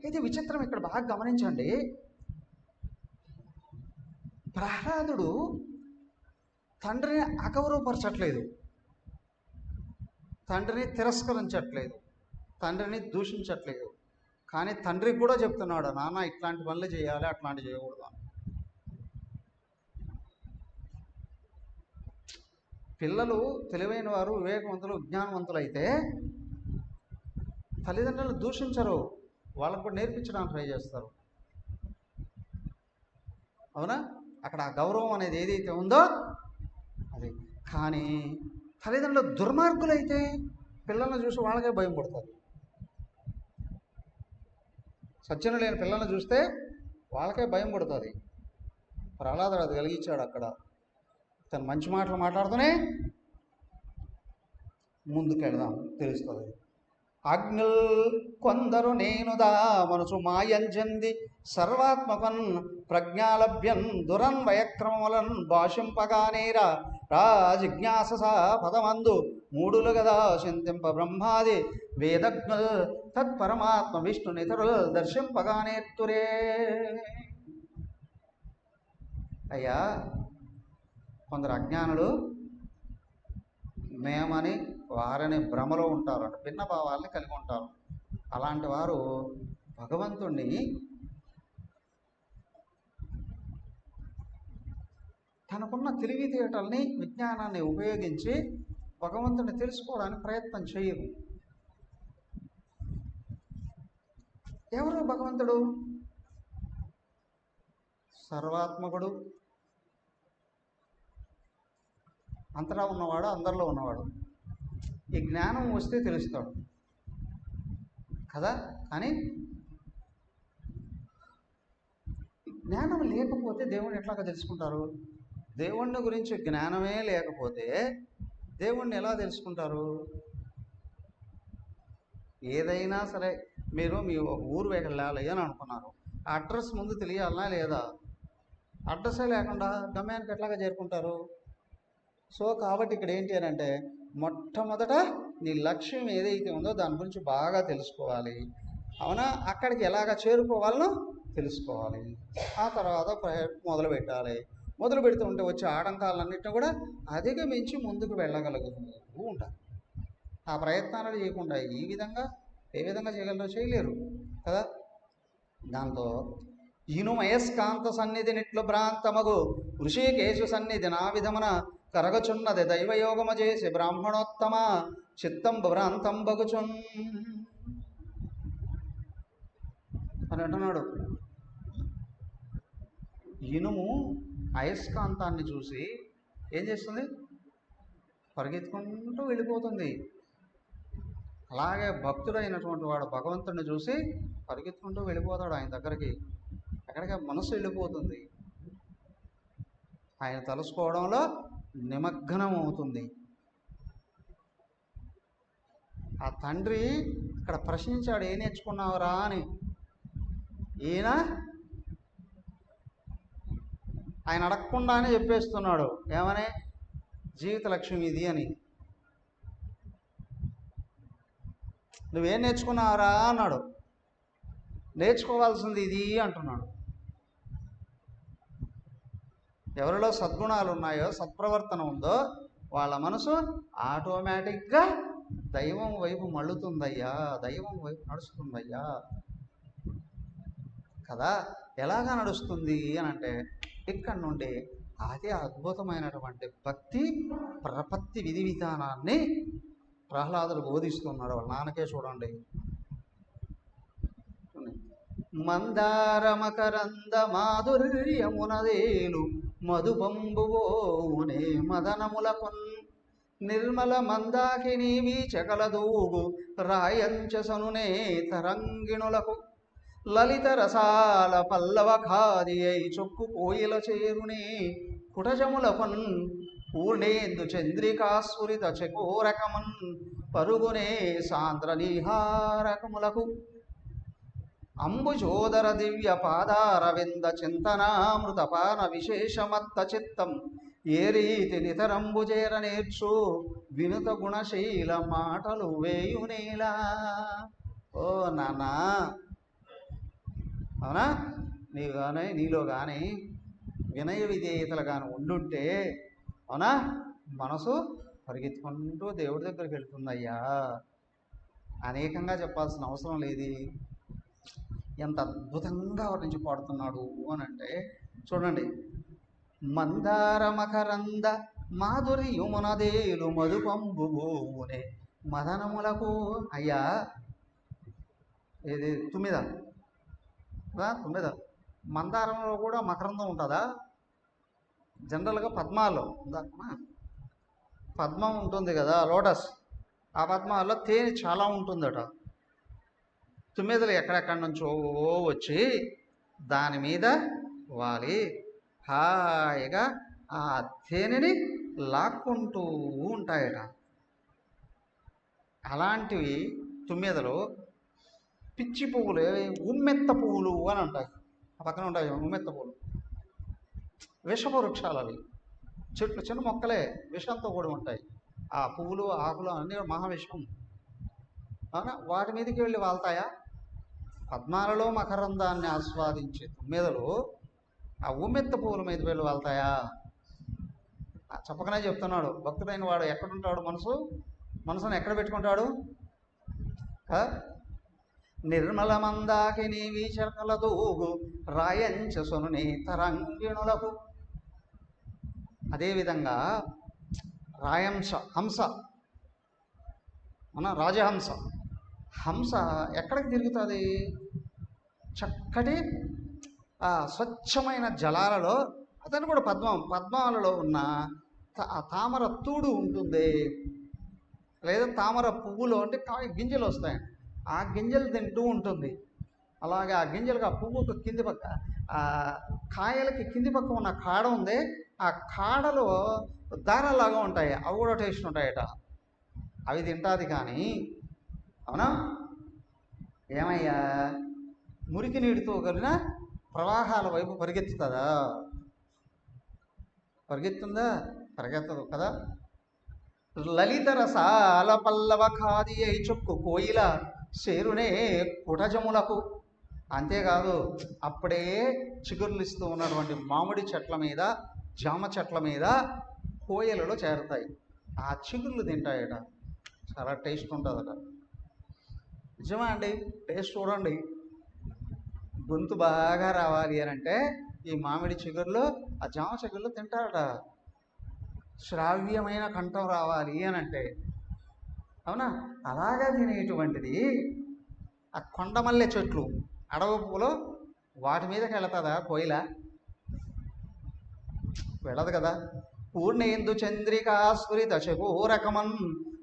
అయితే విచిత్రం ఇక్కడ బాగా గమనించండి, ప్రహ్లాదుడు తండ్రిని అగౌరవపరచట్లేదు, తండ్రిని తిరస్కరించట్లేదు, తండ్రిని దూషించట్లేదు. కానీ తండ్రికి కూడా చెప్తున్నాడు, నాన్న ఇట్లాంటి పనులు చేయాలి, అట్లాంటి చేయకూడదు. పిల్లలు తెలివైన వారు, వివేకవంతులు, విజ్ఞానవంతులు అయితే తల్లిదండ్రులు దూషించరు, వాళ్ళకు కూడా నేర్పించడానికి ట్రై చేస్తారు. అవునా? అక్కడ ఆ గౌరవం అనేది ఏదైతే ఉందో అది. కానీ తల్లిదండ్రులు దుర్మార్గులైతే పిల్లల్ని చూసి వాళ్ళకే భయం పడుతుంది. సజ్జను లేని పిల్లల్ని చూస్తే వాళ్ళకే భయం పడుతుంది. ప్రహ్లాదుడు అది కలిగించాడు అక్కడ. తను మంచి మాటలు మాట్లాడుతూనే ముందుకెళ్దాం తెలుస్తుంది. ఆజ్ఞల్ కొందరు నేనుదా మనసు మాయంజంది సర్వాత్మకన్ ప్రజ్ఞాలభ్యన్ దురన్వయక్రమములన్ భాషింపగానేరా రాజిజ్ఞాస పదమందు మూడులు గదా చింతింప బ్రహ్మాది వేదజ్ఞుల్ తత్పరమాత్మ విష్ణునితరుల్ దర్శింపగానేత్తురే. అయ్యా, కొందరు అజ్ఞానులు మేమని వారని భ్రమలో ఉంటారు, భిన్న భావాలని కలిగి ఉంటారు. అలాంటి వారు భగవంతుణ్ణి తనకున్న తెలివితేటల్ని విజ్ఞానాన్ని ఉపయోగించి భగవంతుని తెలుసుకోవడానికి ప్రయత్నం చేయరు. ఎవరు భగవంతుడు? సర్వాత్మకుడు, అంతటా ఉన్నవాడు, అందరిలో ఉన్నవాడు. ఈ జ్ఞానం వస్తే తెలుస్తాడు కదా. కానీ జ్ఞానం లేకపోతే దేవుణ్ణి ఎట్లాగా తెలుసుకుంటారు? దేవుణ్ణి గురించి జ్ఞానమే లేకపోతే దేవుణ్ణి ఎలా తెలుసుకుంటారు? ఏదైనా సరే మీరు మీ ఊరు వెళ్ళాలి అని అనుకున్నారు, ఆ అడ్రస్ ముందు తెలియాలనా లేదా? అడ్రస్సే లేకుండా గమ్యానికి ఎట్లాగా చేరుకుంటారు? సో కాబట్టి ఇక్కడ ఏంటి అని అంటే, మొట్టమొదట నీ లక్ష్యం ఏదైతే ఉందో దాని గురించి బాగా తెలుసుకోవాలి. అవునా? అక్కడికి ఎలాగ చేరుకోవాలనో తెలుసుకోవాలి. ఆ తర్వాత మొదలు పెట్టాలి. మొదలు పెడుతూ ఉంటే వచ్చే ఆటంకాలన్నింటినీ కూడా అధిగమించి ముందుకు వెళ్ళగలుగుతూ ఉంటారు. ఆ ప్రయత్నాలు చేయకుండా ఏ విధంగా చేయగలరో చేయలేరు కదా. దాంతో ఇనుమయస్కాంత సన్నిధి నిట్లు భ్రాంతమగు ఋషికేశు సన్నిధి నా విధమున కరగచున్నది దైవయోగము చేసి బ్రాహ్మణోత్తమ చిత్తంబు భ్రాంతంబగుచున్ అని అంటున్నాడు. ఇనుము అయస్కాంతాన్ని చూసి ఏం చేస్తుంది? పరిగెత్తుకుంటూ వెళ్ళిపోతుంది. అలాగే భక్తుడైనటువంటి వాడు భగవంతుడిని చూసి పరిగెత్తుకుంటూ వెళ్ళిపోతాడు ఆయన దగ్గరికి. ఎక్కడికి మనసు వెళ్ళిపోతుంది, ఆయన తలుసుకోవడంలో నిమగ్నం అవుతుంది. ఆ తండ్రి ఇక్కడ ప్రశ్నించాడు, ఏం నేర్చుకున్నావురా అని. ఈయన ఆయన అడగకుండానే చెప్పేస్తున్నాడు, ఏమని? జీవిత లక్ష్యం ఇది అని. నువ్వేం నేర్చుకున్నావురా అన్నాడు. నేర్చుకోవాల్సింది ఇది అంటున్నాడు. ఎవరిలో సద్గుణాలు ఉన్నాయో, సత్ప్రవర్తన ఉందో వాళ్ళ మనసు ఆటోమేటిక్గా దైవం వైపు మళ్ళుతుందయ్యా, దైవం వైపు నడుస్తుందయ్యా కదా. ఎలాగా నడుస్తుంది అని అంటే, ఇక్కడి నుండి అదే అద్భుతమైనటువంటి భక్తి ప్రపత్తి విధి విధానాన్ని ప్రహ్లాదుడు బోధిస్తున్నాడు. వాళ్ళ నాన్నకే చూడండి. మందారమకరంద మాధుర్యమునదేలు మధుబంబువోనే మదనములకొన్ నిర్మల మందాకిని వీచకలదూగు రాయంచసనునే తరంగిణులకు లలిత రసాల పల్లవ ఖాది అయి చొక్కు కోయిల చేరునే కుటజములపన్ పూర్ణేందు చంద్రికాస్ఫురిత చకోరకమన్ పరుగునే సాంద్ర నిహారకములకు అంబుజోదర దివ్య పాదారవింద చింతనామృతపాన విశేషమత్త చిత్తం ఏ రీతి నితరంబుజేర నేర్చు వినుత గుణశీల మాటలు వేయునేలా. ఓ నాన్నా, అవునా? నీలో కానీ వినయ విధేయతలు కానీ ఉండుంటే, అవునా, మనసు పరిగెత్తుకుంటూ దేవుడి దగ్గరికి వెళ్తుందయ్యా. అనేకంగా చెప్పాల్సిన అవసరం లేదు. ఎంత అద్భుతంగా వర్ణించి పాడుతున్నాడు అని అంటే చూడండి. మందార మకరంద మాధుర్యమునదేలు మధుపంబునే మదనములకు. అయ్యా, ఇది తుమ్మిద మందారంలో కూడా మకరందం ఉంటుందా? జనరల్గా పద్మాల్లో పద్మం ఉంటుంది కదా, లోటస్. ఆ పద్మాల్లో తేనె చాలా ఉంటుందట. తుమ్మెదలు ఎక్కడెక్కడి నుంచో వచ్చి దాని మీద వాలి హాయిగా ఆ తేనెని లాక్కుంటూ ఉంటాయట. అలాంటివి తుమ్మెదలు పిచ్చి పువ్వులు, ఉమ్మెత్త పువ్వులు అని అంటాయి. ఆ పక్కన ఉంటాయి ఉమ్మెత్త పువ్వులు, విషపు వృక్షాలు అవి. చెట్లు చిన్న మొక్కలే విషంతో కూడా ఉంటాయి. ఆ పువ్వులు ఆకులు అన్నీ మహావిషం. అవునా? వాటి మీదకి వెళ్ళి వాళ్తాయా? పద్మాలలో మకరందాన్ని ఆస్వాదించే తుమ్మెదలు ఆ ఉమ్మెత్త పువ్వుల మీద వెళ్ళి వాళ్తాయా? చెప్పకనే చెప్తున్నాడు. భక్తుడైన వాడు ఎక్కడుంటాడు? మనసును ఎక్కడ పెట్టుకుంటాడు? నిర్మల మందాకిని వీచర్కల దూగు రాయంచసును తరంగిణులకు. అదేవిధంగా హంస మన రాజహంస ఎక్కడికి తిరుగుతుంది? చక్కటి స్వచ్ఛమైన జలాలలో, అతను కూడా పద్మాలలో ఉన్న తామర తూడు ఉంటుంది, లేదా తామర పువ్వులు అంటే గింజలు వస్తాయి, ఆ గింజలు తింటూ ఉంటుంది. అలాగే ఆ గింజలకు, ఆ పువ్వుకు కింది పక్క, ఆ కాయలకి కింది పక్క ఉన్న కాడ ఉంది, ఆ కాడలో దారాలాగా ఉంటాయి, అవి కూడా టేస్ట్ ఉంటాయట. అవి తింటుంది. కానీ అవునా, ఏమయ్యా, మురికి నీటితో కలిగిన ప్రవాహాల వైపు పరిగెత్తుతుందా? పరిగెత్తదు కదా. లలిత రసాల పల్లవ ఖాది అయి చొక్కు కోయిల చేరునే కుటజములకు. అంతేకాదు, అప్పుడే చిగుర్లు ఇస్తూ ఉన్నటువంటి మామిడి చెట్ల మీద, జామ చెట్ల మీద కోయిలలో చేరుతాయి. ఆ చిగుర్లు తింటాయట. చాలా టేస్ట్ ఉంటుందట. నిజమా అండి? టేస్ట్ చూడండి. గొంతు బాగా రావాలి అని అంటే ఈ మామిడి చిగుర్లు, ఆ జామ చిగుర్లు తింటారట. శ్రావ్యమైన కంఠం రావాలి అని అంటే, అవునా, అలాగా తినేటువంటిది ఆ కొండమల్లె చెట్లు, అడవి పువ్వులు, వాటి మీదకి వెళుతుందా కోయిల? వెళ్ళదు కదా. పూర్ణేందు చంద్రికా స్ఫురిత శకూరకమన్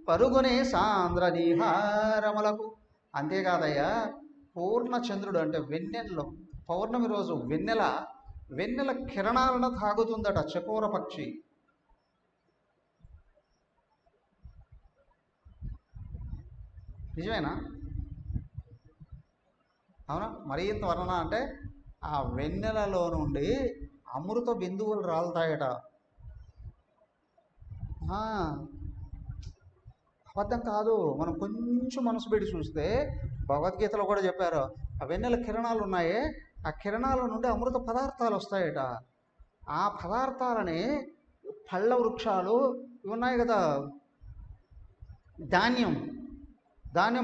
పరుగునే సాంద్ర నిహారములకు. అంతేకాదయ్యా, పూర్ణచంద్రుడు అంటే వెన్నెల్లో, పౌర్ణమి రోజు వెన్నెల కిరణాలను తాగుతుందట చకోర పక్షి. నిజమేనా? అవునా? మరి ఇంత వర్ణన అంటే ఆ వెన్నెలలో నుండి అమృత బిందువులు రాలుతాయట. అబద్ధం కాదు. మనం కొంచెం మనసు పెట్టి చూస్తే భగవద్గీతలో కూడా చెప్పారు, ఆ వెన్నెల కిరణాలు ఉన్నాయే, ఆ కిరణాల నుండి అమృత పదార్థాలు వస్తాయట. ఆ పదార్థాలని పళ్ళ వృక్షాలు ఇవి ఉన్నాయి కదా, ధాన్యం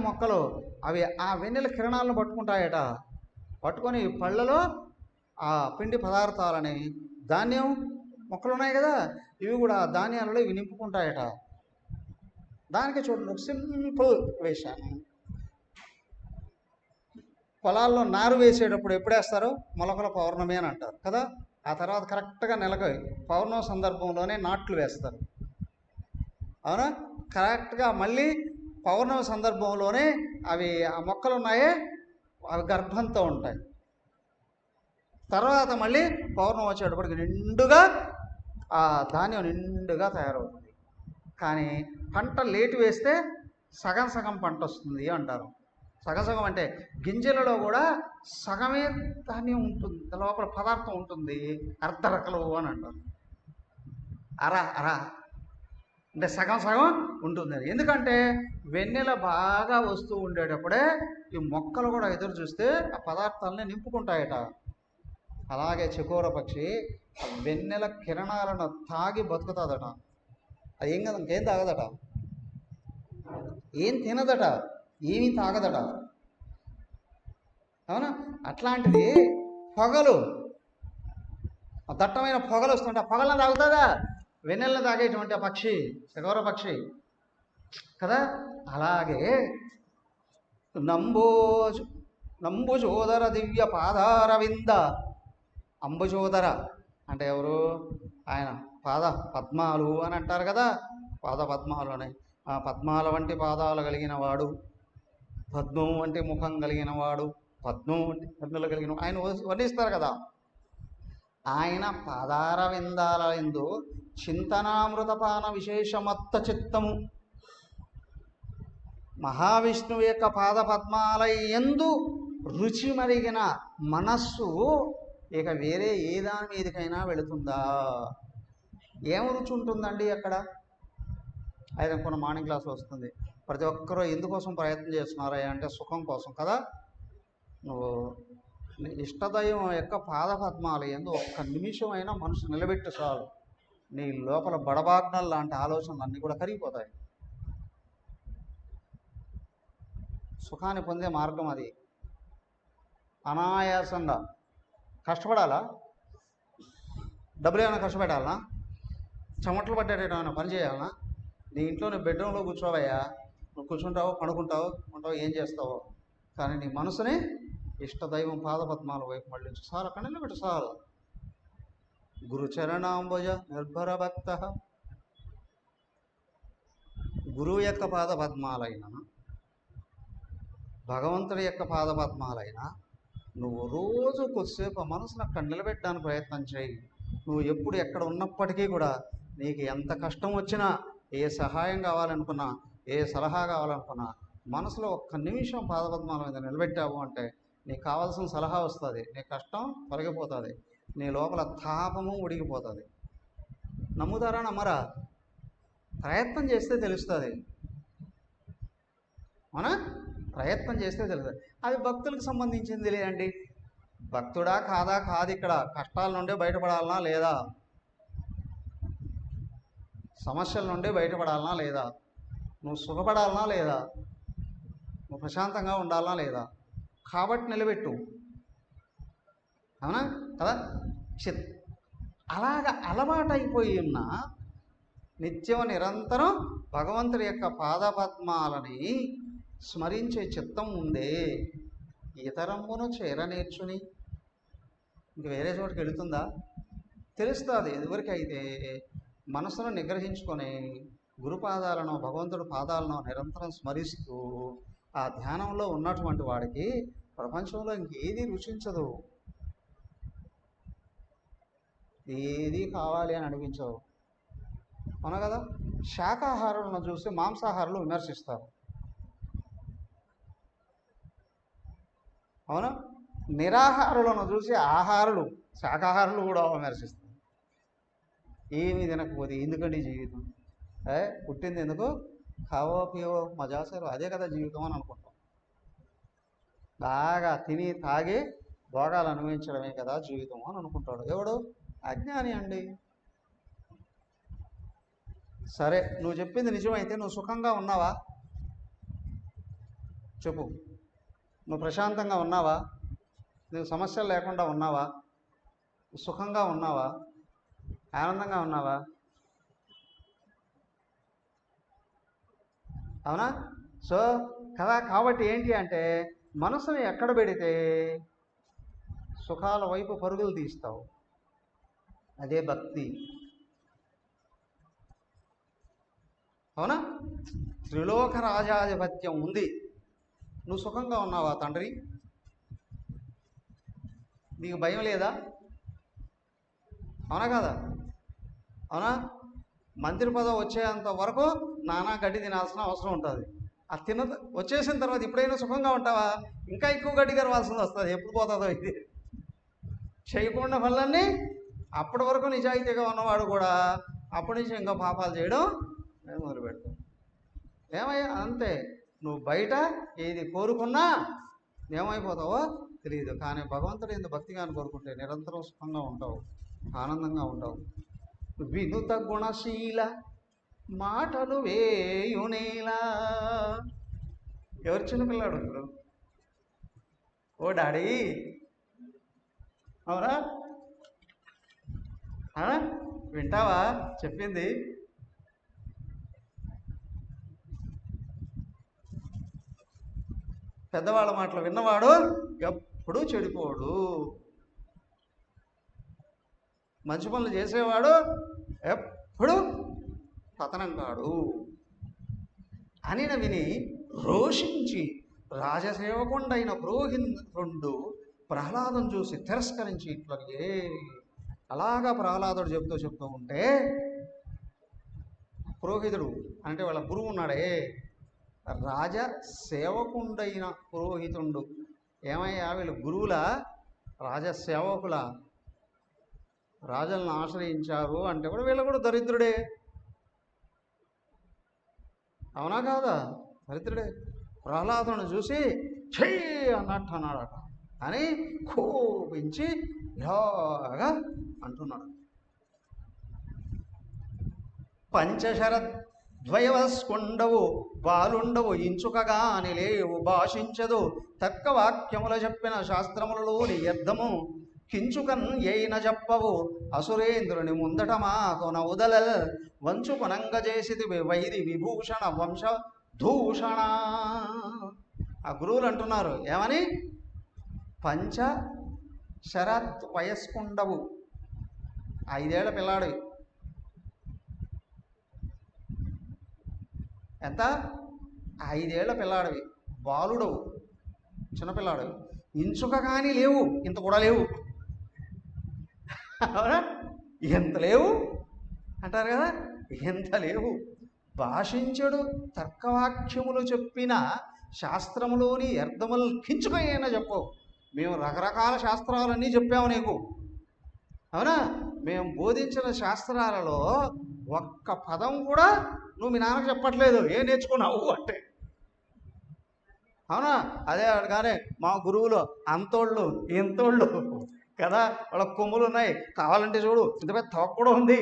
మొక్కలు, అవి ఆ వెన్నెల కిరణాలను పట్టుకుంటాయట. పట్టుకొని పళ్ళలో ఆ పిండి పదార్థాలని, ధాన్యం మొక్కలు ఉన్నాయి కదా, ఇవి కూడా ధాన్యాలలో ఇవి నింపుకుంటాయట. దానికి చూడండి, ఒక సింపుల్ వేశాను. పొలాల్లో నారు వేసేటప్పుడు ఎప్పుడు వేస్తారు? మొలకల పౌర్ణమి అని అంటారు కదా. ఆ తర్వాత కరెక్ట్గా నెలకు పౌర్ణమి సందర్భంలోనే నాట్లు వేస్తారు. అవునా? కరెక్ట్గా మళ్ళీ పౌర్ణమి సందర్భంలోనే అవి ఆ మొక్కలు ఉన్నాయే అవి గర్భంతో ఉంటాయి. తర్వాత మళ్ళీ పౌర్ణమి వచ్చేటప్పటికి నిండుగా ఆ ధాన్యం నిండుగా తయారవుతుంది. కానీ పంట లేటు వేస్తే సగం పంట వస్తుంది అంటారు. సగం అంటే గింజలలో కూడా సగమే ధాన్యం ఉంటుంది, లోపల పదార్థం ఉంటుంది, అర్ధరకలు అని అంటారు. అరా అంటే సగం ఉంటుంది. ఎందుకంటే వెన్నెల బాగా వస్తూ ఉండేటప్పుడే ఈ మొక్కలు కూడా ఎదురు చూస్తే ఆ పదార్థాలని నింపుకుంటాయట. అలాగే చకోర పక్షి వెన్నెల కిరణాలను తాగి బతుకుతుందట. అది ఏం కదా, ఇంకేం తాగదట, ఏం తినదట, ఏమీ తాగదట. అవునా? అట్లాంటిది పొగలు, దట్టమైన పొగలు వస్తుంటే ఆ పొగలను తాగుతుందా? వెన్నెలను తాగేటువంటి ఆ పక్షి చకోర పక్షి కదా. అలాగే నంబుజోదర దివ్య పాదారవింద. అంబుజోదర అంటే ఎవరు? ఆయన పాద పద్మాలు అని అంటారు కదా, పాద పద్మాలు అని. ఆ పద్మాల వంటి పాదాలు కలిగిన వాడు, పద్మం వంటి ముఖం కలిగిన వాడు, పద్మం వంటి కన్నులు కలిగిన ఆయన వర్ణిస్తారు కదా. ఆయన పాదార విందాల ఎందు చింతనామృతపాన విశేషమత్త చిత్తము. మహావిష్ణువు యొక్క పాదపద్మాల యందు రుచి మరిగిన మనస్సు ఇక వేరే ఏ దాని మీదకైనా వెళుతుందా? ఏం రుచి ఉంటుందండి అక్కడ? అయితే కొన్ని మార్నింగ్ క్లాస్లో వస్తుంది. ప్రతి ఒక్కరూ ఎందుకోసం ప్రయత్నం చేస్తున్నారా అంటే సుఖం కోసం కదా. నువ్వు నీ ఇష్టదైవం యొక్క పాదపద్మాల యందు ఒక్క నిమిషమైనా మనసు నిలబెట్టు చాలు, నీ లోపల బడబాగ్నల్ లాంటి ఆలోచనలు అన్నీ కూడా కరిగిపోతాయి. సుఖాన్ని పొందే మార్గం అది. అనాయాసంగా కష్టపడాలా? డబ్బులు ఏమైనా కష్టపెట్టాలనా? చెమటలు పట్టేటైనా పని చేయాలనా? నీ ఇంట్లో నువ్వు బెడ్రూమ్లో కూర్చోవయ్యా, నువ్వు కూర్చుంటావు, పడుకుంటావు, ఉంటావు, ఏం చేస్తావు, కానీ నీ మనసుని ఇష్టదైవం పాదపద్మాల వైపు మళ్ళించు సార్. అక్కడ నిలబెట్టు సార్. గురుచరణాంబుజ నిర్భర భక్త. గురువు యొక్క పాదపద్మాలైన, భగవంతుడి యొక్క పాదపద్మాలైన నువ్వు రోజు కొద్దిసేపు మనసును అక్కడ నిలబెట్టడానికి ప్రయత్నం చేయి. నువ్వు ఎప్పుడు ఎక్కడ ఉన్నప్పటికీ కూడా నీకు ఎంత కష్టం వచ్చినా, ఏ సహాయం కావాలనుకున్నా, ఏ సలహా కావాలనుకున్నా, మనసులో ఒక్క నిమిషం పాదపద్మాల మీద నిలబెట్టావు అంటే నీకు కావాల్సిన సలహా వస్తుంది, నీ కష్టం తొలగిపోతుంది, నీ లోపల తాపము ఉడిగిపోతుంది. నమ్ముతారా నమ్మరా? ప్రయత్నం చేస్తే తెలుస్తుంది. అవునా? ప్రయత్నం చేస్తే తెలుస్తుంది. అది భక్తులకు సంబంధించింది లేదండి. భక్తుడా కాదా కాదు, ఇక్కడ కష్టాల నుండి బయటపడాలనా లేదా, సమస్యల నుండి బయటపడాలనా లేదా, నువ్వు సుఖపడాలనా లేదా, నువ్వు ప్రశాంతంగా ఉండాలనా లేదా, కాబట్టి నిలబెట్టు. అవునా కదా? అలాగ అలవాటైపోయి ఉన్న నిత్యం నిరంతరం భగవంతుడి యొక్క పాదపద్మాలని స్మరించే చిత్తం ఉందే ఇతరమును చేరనేర్చుని ఇంక వేరే చోటుకి వెళుతుందా? తెలుస్తుంది. ఎవరికైతే మనసును నిగ్రహించుకొని గురుపాదాలను, భగవంతుడి పాదాలను నిరంతరం స్మరిస్తూ ఆ ధ్యానంలో ఉన్నటువంటి వాడికి ప్రపంచంలో ఇంకేది రుచించదు, ఏది కావాలి అని అనిపించవు. అవునా కదా? శాకాహారులను చూసి మాంసాహారులు విమర్శిస్తారు. అవునా? నిరాహారులను చూసి ఆహారులు, శాకాహారులు కూడా విమర్శిస్తారు. ఏమీ తినకపోతే ఎందుకండి జీవితం? పుట్టింది ఎందుకు? కావో పియో మజాసేరు, అదే కదా జీవితం అని అనుకుంటాం. బాగా తిని తాగి భోగాలు అనుభవించడమే కదా జీవితం అని అనుకుంటాడు. ఎవడు? అజ్ఞాని అండి. సరే, నువ్వు చెప్పింది నిజమైతే నువ్వు సుఖంగా ఉన్నావా చెప్పు. నువ్వు ప్రశాంతంగా ఉన్నావా? నువ్వు సమస్యలు లేకుండా ఉన్నావా? సుఖంగా ఉన్నావా? ఆనందంగా ఉన్నావా? అవునా? సో కదా, కాబట్టి ఏంటి అంటే మనసుని ఎక్కడ పెడితే సుఖాల వైపు పరుగులు తీస్తావు. అదే భక్తి. అవునా? త్రిలోక రాజాధిపత్యం ఉంది. నువ్వు సుఖంగా ఉన్నావా తండ్రి? నీకు భయం లేదా? అవునా కదా? అవునా? మంత్రి పదవి వచ్చేంత వరకు నానా గడ్డి తినాల్సిన అవసరం ఉంటుంది. ఆ వచ్చేసిన తర్వాత ఇప్పుడైనా సుఖంగా ఉంటావా? ఇంకా ఎక్కువ గడ్డి కరవాల్సింది వస్తుంది. ఎప్పుడు పోతుందో ఇది. చేయకుండా పనులన్నీ అప్పటి వరకు నిజాయితీగా ఉన్నవాడు కూడా అప్పటి నుంచి ఇంకా పాపాలు చేయడం మొదలు పెడతాం. ఏమయ్యా అంతే. నువ్వు బయట ఏది కోరుకున్నా ఏమైపోతావో తెలియదు, కానీ భగవంతుడు ఎందుకు భక్తిగాని కోరుకుంటే నిరంతరం సుఖంగా ఉంటావు, ఆనందంగా ఉంటావు. వినుత గుణశీల మాటలు వేయునేలా. ఎవరు చిన్నపిల్లాడు ఇప్పుడు? ఓ డాడీ. అవునా? వింటావా చెప్పింది? పెద్దవాళ్ళ మాటలు విన్నవాడు ఎప్పుడూ చెడిపోడు. మంచి పనులు చేసేవాడు ఎప్పుడు పతనం కాడు. అనిన విని రోషించి రాజసేవకుండైన పురోహితుడు ప్రహ్లాదం చూసి తిరస్కరించి ఇట్లగే. అలాగా ప్రహ్లాదుడు చెప్తూ ఉంటే పురోహితుడు అంటే వాళ్ళ గురువు ఉన్నాడే, రాజ సేవకుండైన పురోహితుండు. ఏమయ్యా వీళ్ళు గురువుల రాజసేవకుల రాజులను ఆశ్రయించారు అంటే కూడా వీళ్ళు కూడా దరిద్రుడే. అవునా కాదా? దరిద్రుడే. ప్రహ్లాదుని చూసి చెయ్యి అన్నట్టు అన్నాడట అని కోపించి ఇలాగా అంటున్నాడు. పంచశరద్వయవస్కుండవు బాలుండవు ఇంచుకగా అని లేవు భాషించదు తక్క వాక్యముల చెప్పిన శాస్త్రములలోని యర్థము కించుకన్ ఏయిన చెప్పవు అసురేంద్రుని ముందట మాకు నౌదల వంచుకొనంగ చేసిది వైరి విభూషణ వంశ దూషణ. ఆ గురువులు అంటున్నారు ఏమని? పంచ శరత్ వయస్కుండవు, 5 ఏళ్ల పిల్లాడు. ఎంత? 5 ఏళ్ల పిల్లాడివి, బాలుడవు, చిన్నపిల్లాడు. ఇంచుక కానీ లేవు, ఇంత కూడా లేవు. అవునా? ఎంత లేవు అంటారు కదా, ఎంత లేవు. భాషించడు తర్కవాక్యములు చెప్పిన శాస్త్రములోని అర్థములు కించుకైనా చెప్పవు. మేము రకరకాల శాస్త్రాలన్నీ చెప్పాము నీకు. అవునా? మేము బోధించిన శాస్త్రాలలో ఒక్క పదం కూడా నువ్వు మీ నాన్నకు చెప్పట్లేదు. ఏం నేర్చుకున్నావు అంటే. అవునా? అదే కానీ మా గురువులు అంతోళ్ళు ఇంతోళ్ళు కదా, వాళ్ళ కొమ్ములు ఉన్నాయి, కావాలంటే చూడు ఇంత పెద్ద తోక కూడా ఉంది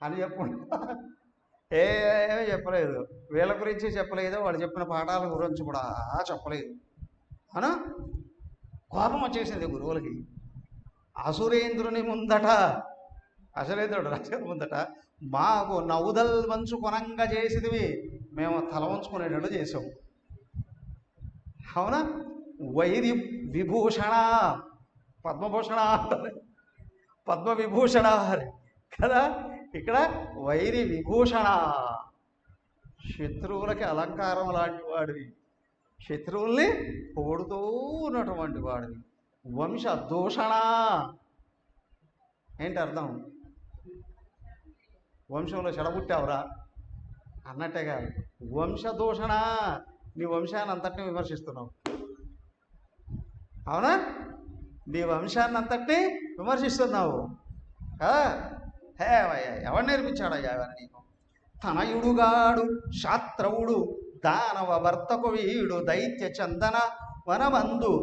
అని చెప్పకుండా ఏమీ చెప్పలేదు. వీళ్ళ గురించి చెప్పలేదు, వాళ్ళు చెప్పిన పాఠాల గురించి కూడా చెప్పలేదు. అవునా? కోపం వచ్చేసింది గురువులకి. అసురేంద్రుని ముందట, అసురేంద్రుడు రాజుగారి ముందట మాకు నౌదల్ వంచు కొనంగా చేసేదివి, మేము తల వంచుకునేటట్టు చేసాం. అవునా? వైరి విభూషణ, పద్మభూషణ అంటారు, పద్మవిభూషణ కదా. ఇక్కడ వైరి విభూషణ, శత్రువులకి అలంకారం లాంటి వాడివి, శత్రువుల్ని పొగుడుతూ ఉన్నటువంటి వాడివి. వంశ దూషణ ఏంటి అర్థం? వంశంలో చెడబుట్టావురా అన్నట్టేగా. వంశదూషణ, నీ వంశాన్ని అంతటిని విమర్శిస్తున్నావు. అవునా? నీ వంశాన్ని అంతటిని విమర్శిస్తున్నావు. ఎవరు నేర్పించాడయ్యా అవన్నీ నీకు? తనయుడుగాడు శాత్రవుడు దానవ భర్తకు వీడు దైత్య చందన వనమందు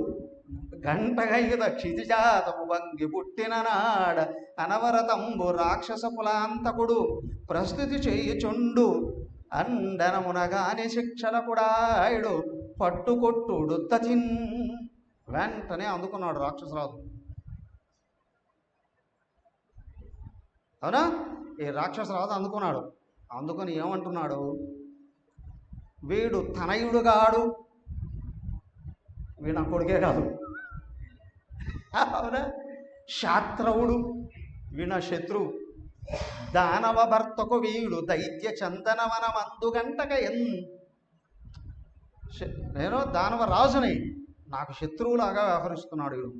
గంటగైద క్షితిజాతము వంగి పుట్టిన నాడ అనవరతంబు రాక్షస కులాంతకుడు ప్రస్తుతి చేయుచుండు అండనమునగాని శిక్షలకుడాయుడు పట్టుకొట్టుడు తతిన్. వెంటనే అందుకున్నాడు రాక్షసరాజు. అవునా? ఈ రాక్షసరాజు అందుకున్నాడు. అందుకొని ఏమంటున్నాడు? వీడు తనయుడుగాడు, వీడు నా కొడుకే కాదు. అవునా? శాత్రవుడు, వీణ శత్రువు. దానవ భర్తకు వీడు దైత్య చందనవన మందుగంటక నేను దానవ రాజుని, నాకు శత్రువులాగా వ్యవహరిస్తున్నాడు వీడు.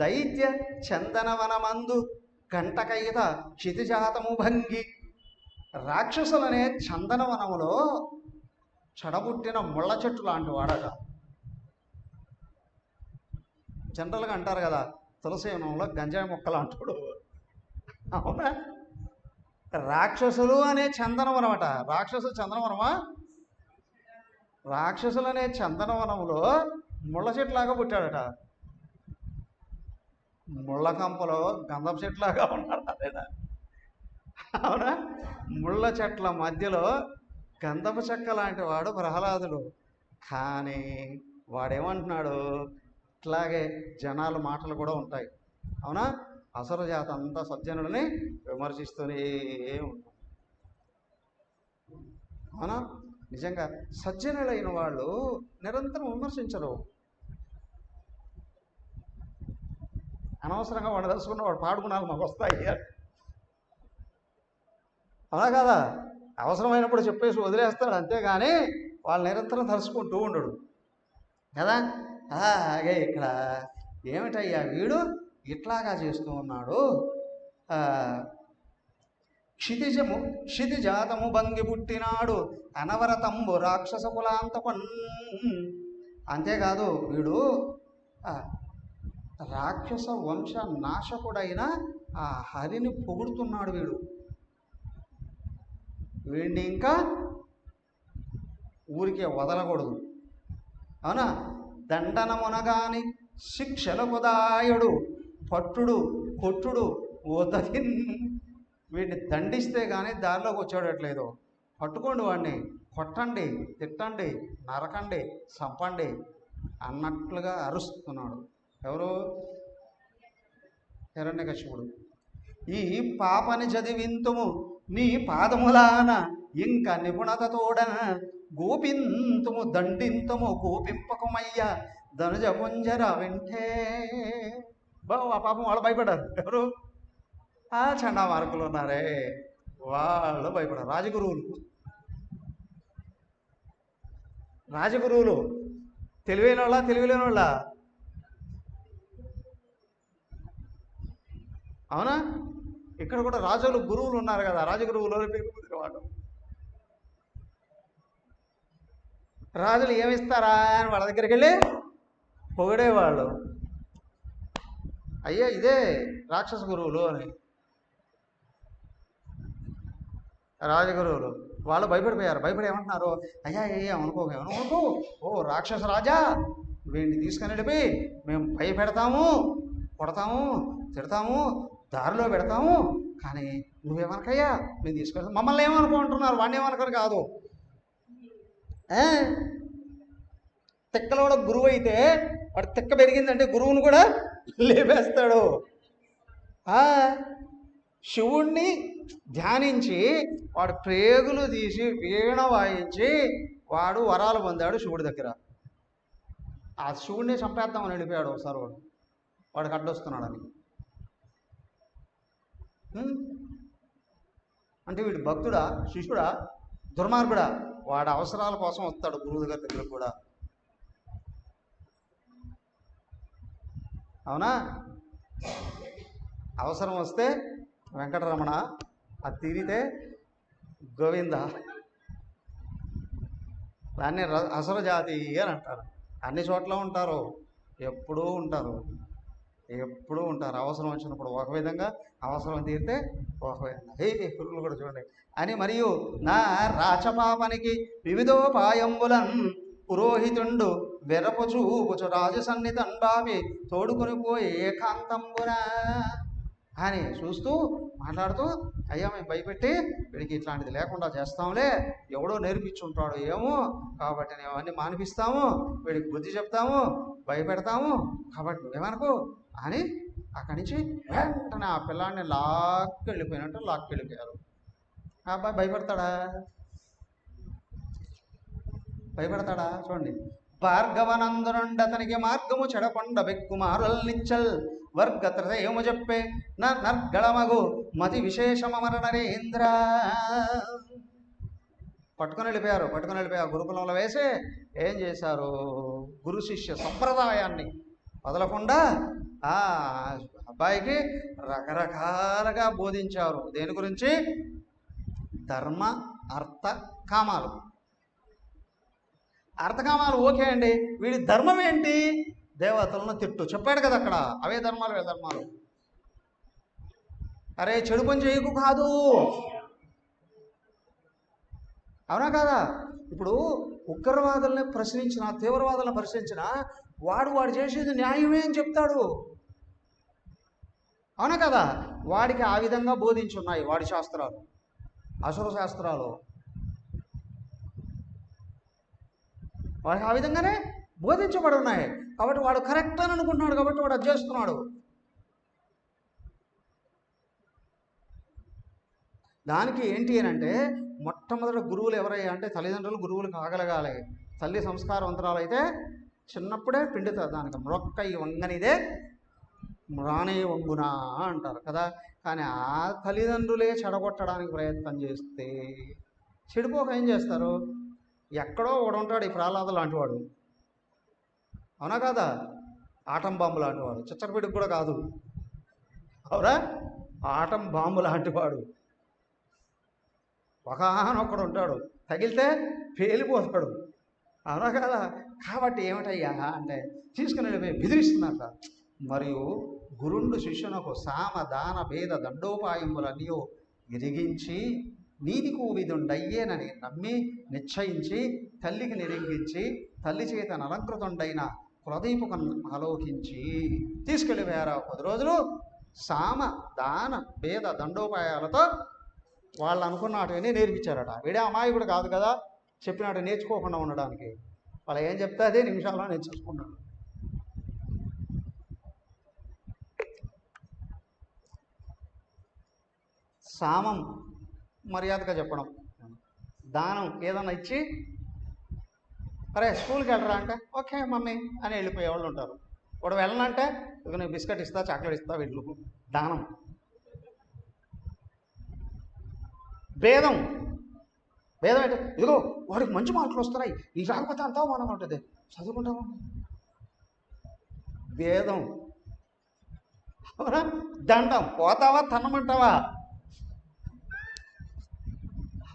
దైత్య చందనవన మందు గంటకైత క్షితిజాతము భంగి. రాక్షసులనే చందనవనములో చెడబుట్టిన ముళ్ళ చెట్టు లాంటి వాడట. జనరల్గా అంటారు కదా, తులసి వనంలో గంజాయి మొక్కలు అంటాడు. అవునా? రాక్షసులు అనే చందనవనం అట. రాక్షసులు చందనవనమా? రాక్షసులు అనే చందనవనంలో ముళ్ళ చెట్లాగా పుట్టాడట. ముళ్ళ కంపలో గంధం చెట్లాగా ఉన్నాడు అదేనా? అవునా? ముళ్ళ చెట్ల మధ్యలో గంధపు చెక్క లాంటి వాడు ప్రహ్లాదుడు. కానీ వాడేమంటున్నాడు? ఇట్లాగే జనాల మాటలు కూడా ఉంటాయి. అవునా? అసుర జాత అంతా సజ్జనుడిని విమర్శిస్తూనే ఉంటాం. అవునా? నిజంగా సజ్జనులైన వాళ్ళు నిరంతరం విమర్శించరు. అనవసరంగా వాడు తెలుసుకున్న వాడు పాడుకున్నాను మాకు వస్తాయి. అవునా కదా? అవసరమైనప్పుడు చెప్పేసి వదిలేస్తాడు, అంతేగాని వాళ్ళు నిరంతరం తలుసుకుంటూ ఉండడు కదా. అలాగే ఇక్కడ ఏమిటయ్యా వీడు ఇట్లాగా చేస్తూ ఉన్నాడు, క్షితిజాతము భంగి పుట్టినాడు అనవరతంబు రాక్షస కులాంతకొన్. అంతేకాదు వీడు రాక్షస వంశ నాశకుడైన ఆ హరిని పొగుడుతున్నాడు. వీడిని ఇంకా ఊరికే వదలకూడదు. అవునా? దండనమునగాని శిక్షలకు దాయుడు పట్టుడు కొట్టుడు ఓతగిన్. వీడిని దండిస్తే కానీ దారిలోకి వచ్చేటట్లేదు. పట్టుకోండి వాడిని, కొట్టండి, తిట్టండి, నరకండి, చంపండి అన్నట్లుగా అరుస్తున్నాడు. ఎవరు? హిరణ్యకశిపుడు. ఈ పాపని చదివింతుము నీ పాదములాన ఇంక నిపుణతతోడన గోపింతుము దండింతుము గోపింపకమయ్య ధనుజ పుంజర వింటే. బాబు ఆ పాపం వాళ్ళు భయపడ్డారు. ఎవరు? ఆ చండా మార్కులు ఉన్నారే వాళ్ళు భయపడారు. రాజగురువులు తెలివైన వాళ్ళ తెలివిలేని వాళ్ళ? అవునా? ఇక్కడ కూడా రాజులు గురువులు ఉన్నారు కదా, రాజగురువులు వాడు. రాజులు ఏమిస్తారా అని వాళ్ళ దగ్గరికి వెళ్ళి పొగిడేవాళ్ళు. అయ్యా ఇదే రాక్షస గురువులు అని. రాజగురువులు వాళ్ళు భయపడిపోయారు. భయపడి ఏమంటున్నారు? అయ్యా ఏమనుకో, ఓ రాక్షస రాజా, వీడిని తీసుకుని వెళ్ళిపోయి మేము భయపెడతాము, కొడతాము, తిడతాము, దారిలో పెడతాము, కానీ నువ్వేమనకయ్యా మేము తీసుకెళ్తాం. మమ్మల్ని ఏమనుకుంటున్నారు? వాడిని ఏమనుకోని కాదు. తిక్కలో కూడా గురువు అయితే వాడు తిక్క పెరిగిందంటే గురువును కూడా లేపేస్తాడు. శివుణ్ణి ధ్యానించి వాడు ప్రేగులు తీసి వీణ వాయించి వాడు వరాలు పొందాడు శివుడి దగ్గర. ఆ శివుడిని చంపేద్దామని వెళ్ళిపోయాడు ఒకసారి. వాడికి అడ్డొస్తున్నాడని. అంటే వీడు భక్తుడా, శిష్యుడా, దుర్మార్గుడా? వాడు అవసరాల కోసం వస్తాడు గురువు దగ్గర కూడా. అవునా? అవసరం వస్తే వెంకటరమణ, అది తీరితే గోవింద. దాన్ని అసుర జాతి అని అంటారు. అన్ని చోట్ల ఉంటారు, ఎప్పుడూ ఉంటారు. అవసరం వచ్చినప్పుడు ఒక విధంగా, అవసరం తీరితే ఒక విధంగా. పురుగులు కూడా చూడండి అని. మరియు నా రాచపాపనికి వివిధోపాయంబులన్ పురోహితుండు వెరపు చూపుచు రాజు సన్నిధన్ బావి తోడుకొని పోయి ఏకాంతంబున అని చూస్తూ మాట్లాడుతూ, అయ్యా మేము భయపెట్టి వీడికి ఇట్లాంటిది లేకుండా చేస్తాంలే, ఎవడో నేర్పించుంటాడు ఏమో, కాబట్టి మేము అవన్నీ మానిపిస్తాము, వీడికి బుద్ధి చెప్తాము, భయపెడతాము, కాబట్టి నువ్వేమనుకో అని అక్కడి నుంచి వెంటనే ఆ పిల్లాడిని లాక్కెళ్ళిపోయారు. ఆ అబ్బాయి భయపడతాడా? చూడండి. భార్గవనందునుండ అతనికి మార్గము చెడకొండ బెక్కుమారుల్ నిచ్చల్ వర్గత్రయము చెప్పే నర్గళమగు మతి విశేషమర నరేంద్ర. పట్టుకొని వెళ్ళిపోయారు. గురుకులంలో వేసి ఏం చేశారు? గురు శిష్య సంప్రదాయాన్ని వదలకుండా ఆ అబ్బాయికి రకరకాలుగా బోధించారు. దేని గురించి? ధర్మ అర్థ కామాలు. అర్థకామాలు ఓకే అండి, వీడి ధర్మం ఏంటి? దేవతలను తిట్టు. చెప్పాడు కదా అక్కడ, అవే ధర్మాలు. అరే చెడు పని చేయకు కాదు. అవునా కాదా? ఇప్పుడు ఉగ్రవాదుల్ని ప్రశ్నించిన, తీవ్రవాదులను ప్రశ్నించిన వాడు చేసేది న్యాయమే అని చెప్తాడు. అవునా కదా? వాడికి ఆ విధంగా బోధించున్నాయి వాడి శాస్త్రాలు, అసుర శాస్త్రాలు. వాడికి ఆ విధంగానే బోధించబడి ఉన్నాయి. కాబట్టి వాడు కరెక్ట్ అని అనుకుంటున్నాడు, కాబట్టి వాడు అది చేస్తున్నాడు. దానికి ఏంటి అని అంటే, మొట్టమొదటి గురువులు ఎవరయ్యా అంటే తల్లిదండ్రులు గురువులకు ఆగలగాలి. తల్లి సంస్కారవంతరాలు అయితే చిన్నప్పుడే పిండుతారు. దానికి మ్రొక్కై వంగనిదే మ్రానే వంగునా అంటారు కదా. కానీ ఆ తల్లిదండ్రులే చెడగొట్టడానికి ప్రయత్నం చేస్తే చెడిపోక ఏం చేస్తారు? ఎక్కడో ఒకడు ఉంటాడు ఈ ప్రహ్లాద లాంటి వాడు. అవునా కాదా? ఆటం బాంబు లాంటి వాడు, చిచ్చరపిడికి కూడా కాదు. అవునా? ఆటం బాంబు లాంటి వాడు. ఒకనొక్కడు ఉంటాడు, తగిలితే పేలిపోతాడు. అవునా కదా? కాబట్టి ఏమిటయ్యా అంటే తీసుకుని వెళ్ళిపోయి బెదిరిస్తున్నట. మరియు గురుండు శిష్యునకు సామ దాన భేద దండోపాయములన్నీ ఎరిగించి నీతి కూవిదుండయ్యేనని నమ్మి నిశ్చయించి తల్లికి నిరింగించి తల్లి చేత అలంకృతుండైన కులదీపకు ఆలోకించి తీసుకెళ్ళిపోయారు. 10 రోజులు సామ దాన భేద దండోపాయాలతో వాళ్ళు అనుకున్నట్టుగానే నేర్పించారట. వీడే అమాయకుడు కాదు కదా చెప్పినట్టు నేర్చుకోకుండా ఉండడానికి. వాళ్ళు ఏం చెప్తే అదే నిమిషాల్లో నేర్చుకున్నాడు. సామం మర్యాదగా చెప్పడం, దానం ఏదన్నా ఇచ్చి అరే స్కూల్కి వెళ్ళరా అంటే ఓకే మమ్మీ అని వెళ్ళిపోయే వాళ్ళు ఉంటారు. వాడు వెళ్ళనంటే ఇక నేను బిస్కెట్ ఇస్తా, చాక్లెట్ ఇస్తా, వెళ్ళు. దానం. భేదం అంటే ఇదిగో వాడికి మంచి మార్కులు వస్తున్నాయి, ఈ రాకపోతే అంతా మనం ఉంటుంది, చదువుకుంటాము. భేదం. అవునా? దండం. పోతావా తన్నమంటావా?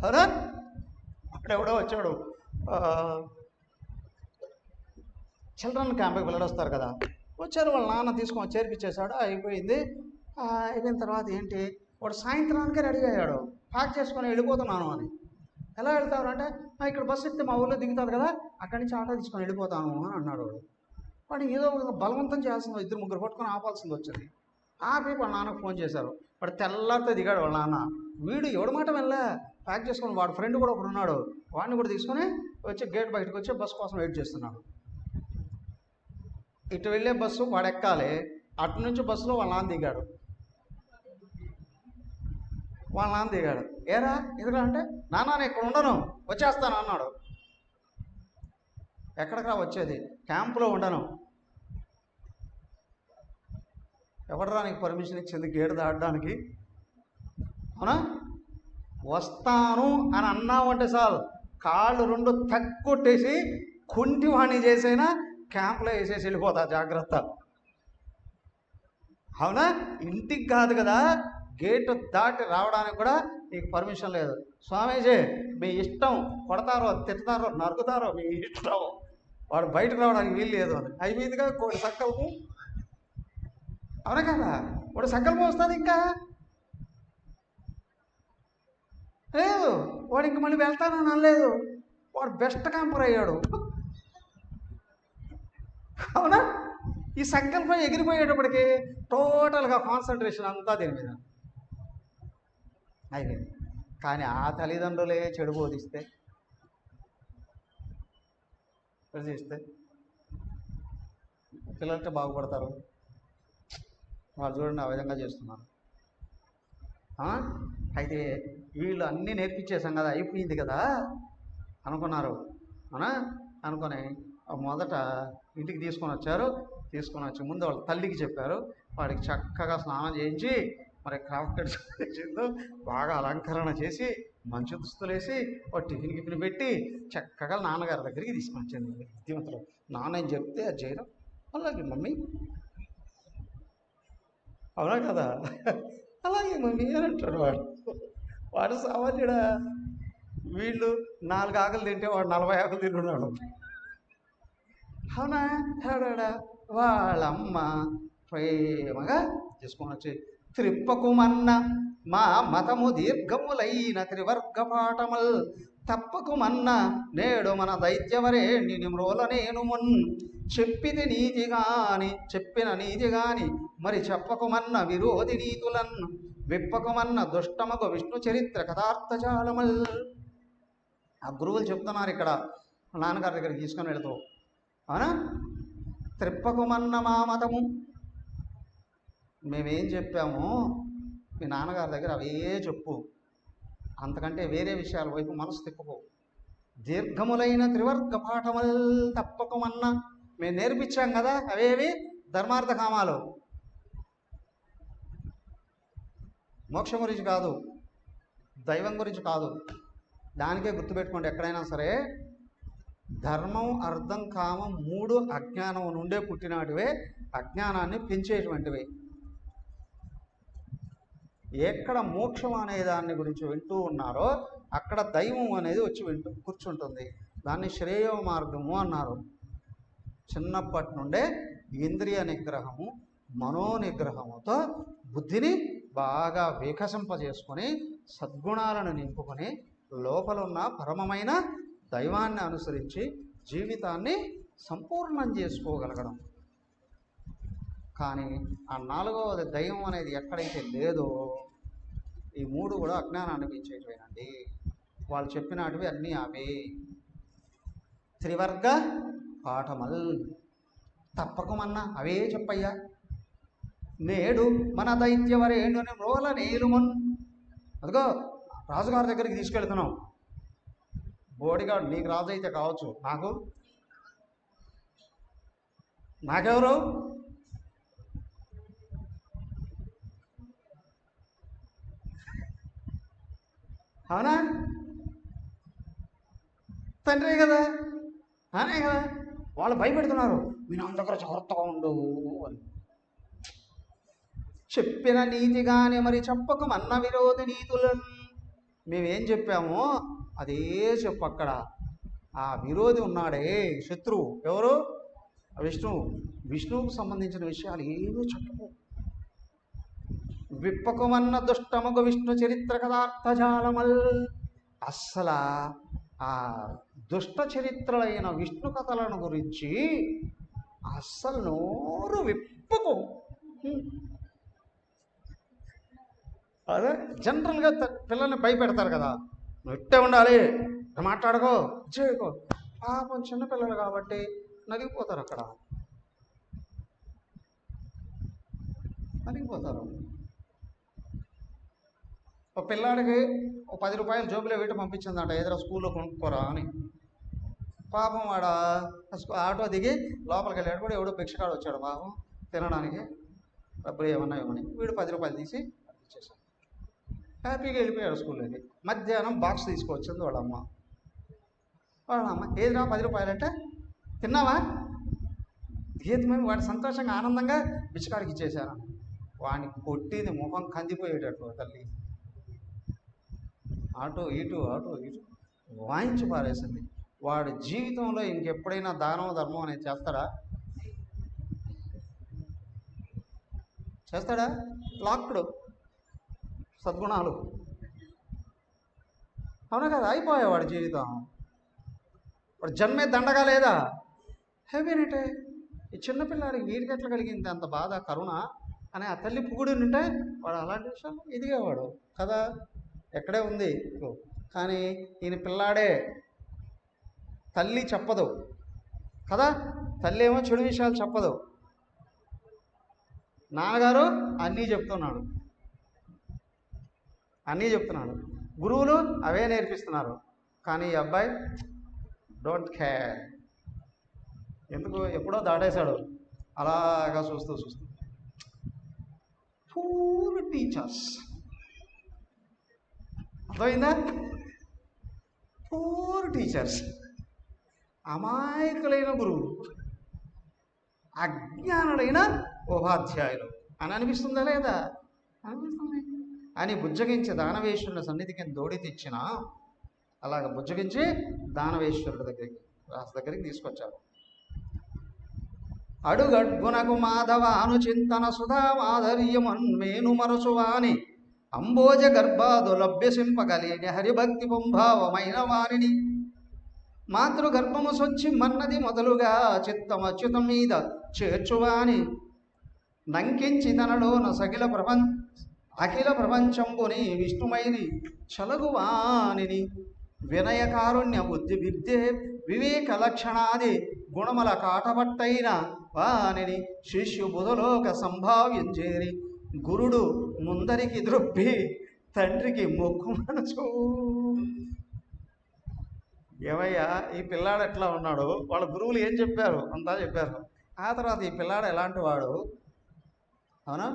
అవునా? అప్పుడెవడో వచ్చాడు, చిల్డ్రన్ క్యాంప్కి పిల్లలు వస్తారు కదా, వచ్చారు. వాళ్ళ నాన్న తీసుకొని చేర్పించేశాడు. అయిపోయింది. అయిపోయిన తర్వాత ఏంటి, వాడు సాయంత్రానికే రెడీ అయ్యాడు, ప్యాక్ చేసుకొని వెళ్ళిపోతున్నాను అని. ఎలా వెళ్తారు అంటే ఇక్కడ బస్సు ఎక్కితే మా ఊళ్ళో దిగుతుంది కదా, అక్కడి నుంచి ఆటో తీసుకొని వెళ్ళిపోతాను అని అన్నాడు. వాడు ఏదో బలవంతం చేయాల్సింది, 2-3 పట్టుకొని ఆపాల్సింది వచ్చింది. ఆపి వాళ్ళ నాన్నకు ఫోన్ చేశారు. వాడు తెల్లారితో దిగాడు వాళ్ళ నాన్న. వీడు ఎవడు మాట వెళ్ళా, ప్యాక్ చేసుకొని వాడు ఫ్రెండ్ కూడా ఒకడు ఉన్నాడు, వాడిని కూడా తీసుకొని వచ్చి గేట్ బయటకు వచ్చి బస్సు కోసం వెయిట్ చేస్తున్నాడు. ఇటు వెళ్ళే బస్సు వాడు ఎక్కాలి, అటు నుంచి బస్సులో వాళ్ళ నాన్న దిగాడు. ఏరా ఎందుకు అంటే నాన్న నేను ఇక్కడ ఉండను, వచ్చేస్తాను అన్నాడు. ఎక్కడికి వచ్చేది, క్యాంపులో ఉండను. ఎవడరా నీకు పర్మిషన్ ఇచ్చింది గేటు దాటడానికి? అవునా? వస్తాను అని అన్నామంటే చాలు, కాళ్ళు 2 తక్కుట్టేసి కుంటి వాణి చేసైనా క్యాంపులో వేసేసి వెళ్ళిపోతా, జాగ్రత్త. అవునా? ఇంటికి కాదు కదా, గేటు దాటి రావడానికి కూడా నీకు పర్మిషన్ లేదు. స్వామీజీ మీ ఇష్టం, కొడతారో తిడతారో నరుకుతారో మీ ఇష్టం, వాడు బయటకు రావడానికి వీలు లేదు అని. అయిపోయిందిగా కోడి సంకల్పం. అవునా కదా? వాడు సంకల్పం వస్తుంది ఇంకా లేదు, వాడు ఇంక మళ్ళీ వెళ్తానని అనలేదు, వాడు బెస్ట్ క్యాంపర్ అయ్యాడు. అవునా? ఈ సంకల్పం ఎగిరిపోయేటప్పటికి టోటల్గా కాన్సన్ట్రేషన్ అంతా దీని మీద అయిపోయింది. కానీ ఆ తల్లిదండ్రులే చెడు బోధిస్తే పిల్లలంటే బాగుపడతారు. వాళ్ళు చూడండి ఆ విధంగా చేస్తున్నారు. అయితే వీళ్ళు అన్నీ నేర్పించేసాం కదా, అయిపోయింది కదా అనుకున్నారు. అవునా? అనుకొని మొదట ఇంటికి తీసుకొని వచ్చి ముందు వాళ్ళ తల్లికి చెప్పారు. వాడికి చక్కగా స్నానం చేయించి మరి క్రాఫ్ట్ చేసిందో బాగా అలంకరణ చేసి మంచి దుస్తులు వేసి ఒక టిఫిన్ పెట్టి చక్కగా నాన్నగారి దగ్గరికి తీసుకొని వచ్చింది. విద్యావంతులు నాన్న ఏం చెప్తే అది చేయడం అలాగే మమ్మీ. అవునా కదా? అలాగే మమ్మీ అని అంటాడు వాడు సామాన్యుడా. వీళ్ళు 4 ఆకులు తింటే వాడు 40 ఆకులు తింటున్నాడు. అవునా? వాళ్ళమ్మ ప్రేమగా తీసుకొని వచ్చి త్రిప్పకుమన్న మా మతము దీర్ఘములైన త్రివర్గ పాఠముల్ తప్పకుమన్న నేడు మన దైత్యవరేణి నిమ్రోల నేను మున్ చెప్పిన నీతి గాని మరి చెప్పకుమన్న విరోధి నీతులన్ విప్పకుమన్న దుష్టమగు విష్ణు చరిత్ర కథార్థజాలమల్. ఆ గురువులు చెప్తున్నారు ఇక్కడ నాన్నగారి దగ్గరికి తీసుకొని వెళుతూ. అవునా? త్రిప్పకుమన్న మా మతము, మేమేం చెప్పాము మీ నాన్నగారి దగ్గర అవే చెప్పు, అంతకంటే వేరే విషయాల వైపు మనసు తిప్పుకో. దీర్ఘములైన త్రివర్గ పాఠములు తప్పకమన్నా మేము నేర్పించాం కదా, అవేవి ధర్మార్థ కామాలు, మోక్షం గురించి కాదు, దైవం గురించి కాదు. దానికే గుర్తుపెట్టుకోండి, ఎక్కడైనా సరే ధర్మం అర్థం కామం 3 అజ్ఞానం నుండే పుట్టినటివే, అజ్ఞానాన్ని పెంచేటువంటివి. ఎక్కడ మోక్షం అనే దాన్ని గురించి వింటూ ఉన్నారో అక్కడ దైవం అనేది వచ్చి కూర్చుంటుంది. దాన్ని శ్రేయో మార్గము అన్నారు. చిన్నప్పటి నుండే ఇంద్రియ నిగ్రహము, మనో నిగ్రహముతో బుద్ధిని బాగా వికసింపజేసుకొని సద్గుణాలను నింపుకొని లోపల ఉన్న పరమమైన దైవాన్ని అనుసరించి జీవితాన్ని సంపూర్ణం చేసుకోగలగడం. కానీ ఆ 4వది దైవం అనేది ఎక్కడైతే లేదో ఈ 3 కూడా అజ్ఞానాన్ని పెంచేటివేనండి. వాళ్ళు చెప్పినటివి అన్నీ అవే. త్రివర్గ పాఠమల్ తప్పకమన్నా అవే చెప్పయ్యా. నేడు మన దైత్యవరేణుని మ్రోల నేలుమన్. అదిగో రాజుగారి దగ్గరికి తీసుకెళ్తున్నాం. బోడిగాడు నీకు రాజు అయితే కావచ్చు, నాకెవరు? అవునా? తండ్రే కదా, అనే కదా. వాళ్ళు భయపెడుతున్నారు, మీ నా దగ్గర జాగ్రత్తగా ఉండవు అని. చెప్పిన నీతిగానే మరి చెప్పకు మన్న విరోధి నీతులను. మేమేం చెప్పామో అదే చెప్పు. అక్కడ ఆ విరోధి ఉన్నాడే, శత్రువు ఎవరు? విష్ణువుకు సంబంధించిన విషయాలు ఏమీ చెప్పు. విప్పకుమన్న దుష్టముగు విష్ణు చరిత్ర కథార్థజాలమల్. అస్సలు ఆ దుష్ట చరిత్రలైన విష్ణు కథలను గురించి అస్సలు నోరు విప్పకు. అదే జనరల్గా పిల్లల్ని భయపెడతారు కదా, నువ్వు ఇట్టే ఉండాలి, మాట్లాడుకో, చేయకో. పాపం చిన్నపిల్లలు కాబట్టి నలిగిపోతారు. అక్కడ నలిగిపోతారు. ఒక పిల్లాడికి ఒక 10 రూపాయలు జోబులో పెట్టి పంపించిందంట, ఏదైనా స్కూల్లో కొనుక్కోరా అని. పాపం వాడ ఆటో దిగి లోపలికి వెళ్ళాడు. కూడా ఎవడో భిక్షకాడు వచ్చాడు పాపం తినడానికి, డబ్బులు ఏమన్నా ఇవ్వని. వీడు 10 రూపాయలు తీసి ఇచ్చేసాడు. హ్యాపీగా వెళ్ళిపోయాడు స్కూల్లోకి. మధ్యాహ్నం బాక్స్ తీసుకొచ్చింది వాళ్ళమ్మ. ఏదిరా 10 రూపాయలు అంటే, తిన్నావా? గీతమేమి. వాడు సంతోషంగా ఆనందంగా బిచ్చకాడికి ఇచ్చేశాను. వాడిని కొట్టింది, ముఖం కందిపోయేటట్టు తల్లి. అటు ఇటు వాయించి పారేసింది. వాడి జీవితంలో ఇంకెప్పుడైనా దానం ధర్మం అనేది చేస్తాడా? లాక్డ్ సద్గుణాలు. అవునా కదా? అయిపోయావాడి జీవితం. వాడు జన్మే దండగా లేదా? హెవీనిటే. ఈ చిన్నపిల్లాడికి వీడికి ఎట్లా కలిగింది అంత బాధ, కరుణ అని ఆ తల్లి పుగుడి ఉంటే వాడు అలాంటి విషయాలు ఎదిగేవాడు కదా. ఎక్కడే ఉంది. కానీ ఈయన పిల్లాడే, తల్లి చెప్పదు కదా. తల్లి ఏమో చెడు విషయాలు చెప్పదు, నాన్నగారు అన్నీ చెప్తున్నాడు. గురువులు అవే నేర్పిస్తున్నారు. కానీ ఈ అబ్బాయి డోంట్ కేర్. ఎందుకు? ఎప్పుడో దాటేశాడు. అలాగా చూస్తూ పూర్ టీచర్స్. అర్థమైందా? పూర్ టీచర్స్, అమాయకులైన గురువులు, అజ్ఞానులైన ఉపాధ్యాయులు అని అనిపిస్తుందా లేదా? అనిపిస్తుంది. అని బుజ్జగించి దానవేశ్వరుని సన్నిధికి దోడి తెచ్చిన, అలాగ బుజ్జగించి దానవేశ్వరుడి దగ్గరికి తీసుకొచ్చారు. అడుగడ్గునకు మాధవ అనుచింతన సుధా మాధర్యమన్మేను మరచువాని అంబోజ గర్భాదు లభ్యసింపగలేని హరిభక్తి పుంభావమైన వారిని మాతృగర్భము సొచ్చి మన్నది మొదలుగా చిత్తమచ్యుతం మీద చేర్చువాని నంకించి తనలోన అఖిల ప్రపంచంబుని విష్ణుమైని చలగువానిని వినయ కారుణ్య బుద్ధి వివేక లక్షణాది గుణముల కాటబట్టైన వానిని శిష్యు బుధలోక సంభావ్యం చేరి గురుడు ముందరికి ద్రొప్పి తండ్రికి మొక్కు మనసు. ఏమయ్యా ఈ పిల్లాడు ఎట్లా ఉన్నాడు, వాళ్ళ గురువులు ఏం చెప్పారు అంతా చెప్పారు. ఆ తర్వాత ఈ పిల్లాడు ఎలాంటి వాడు? అవునా?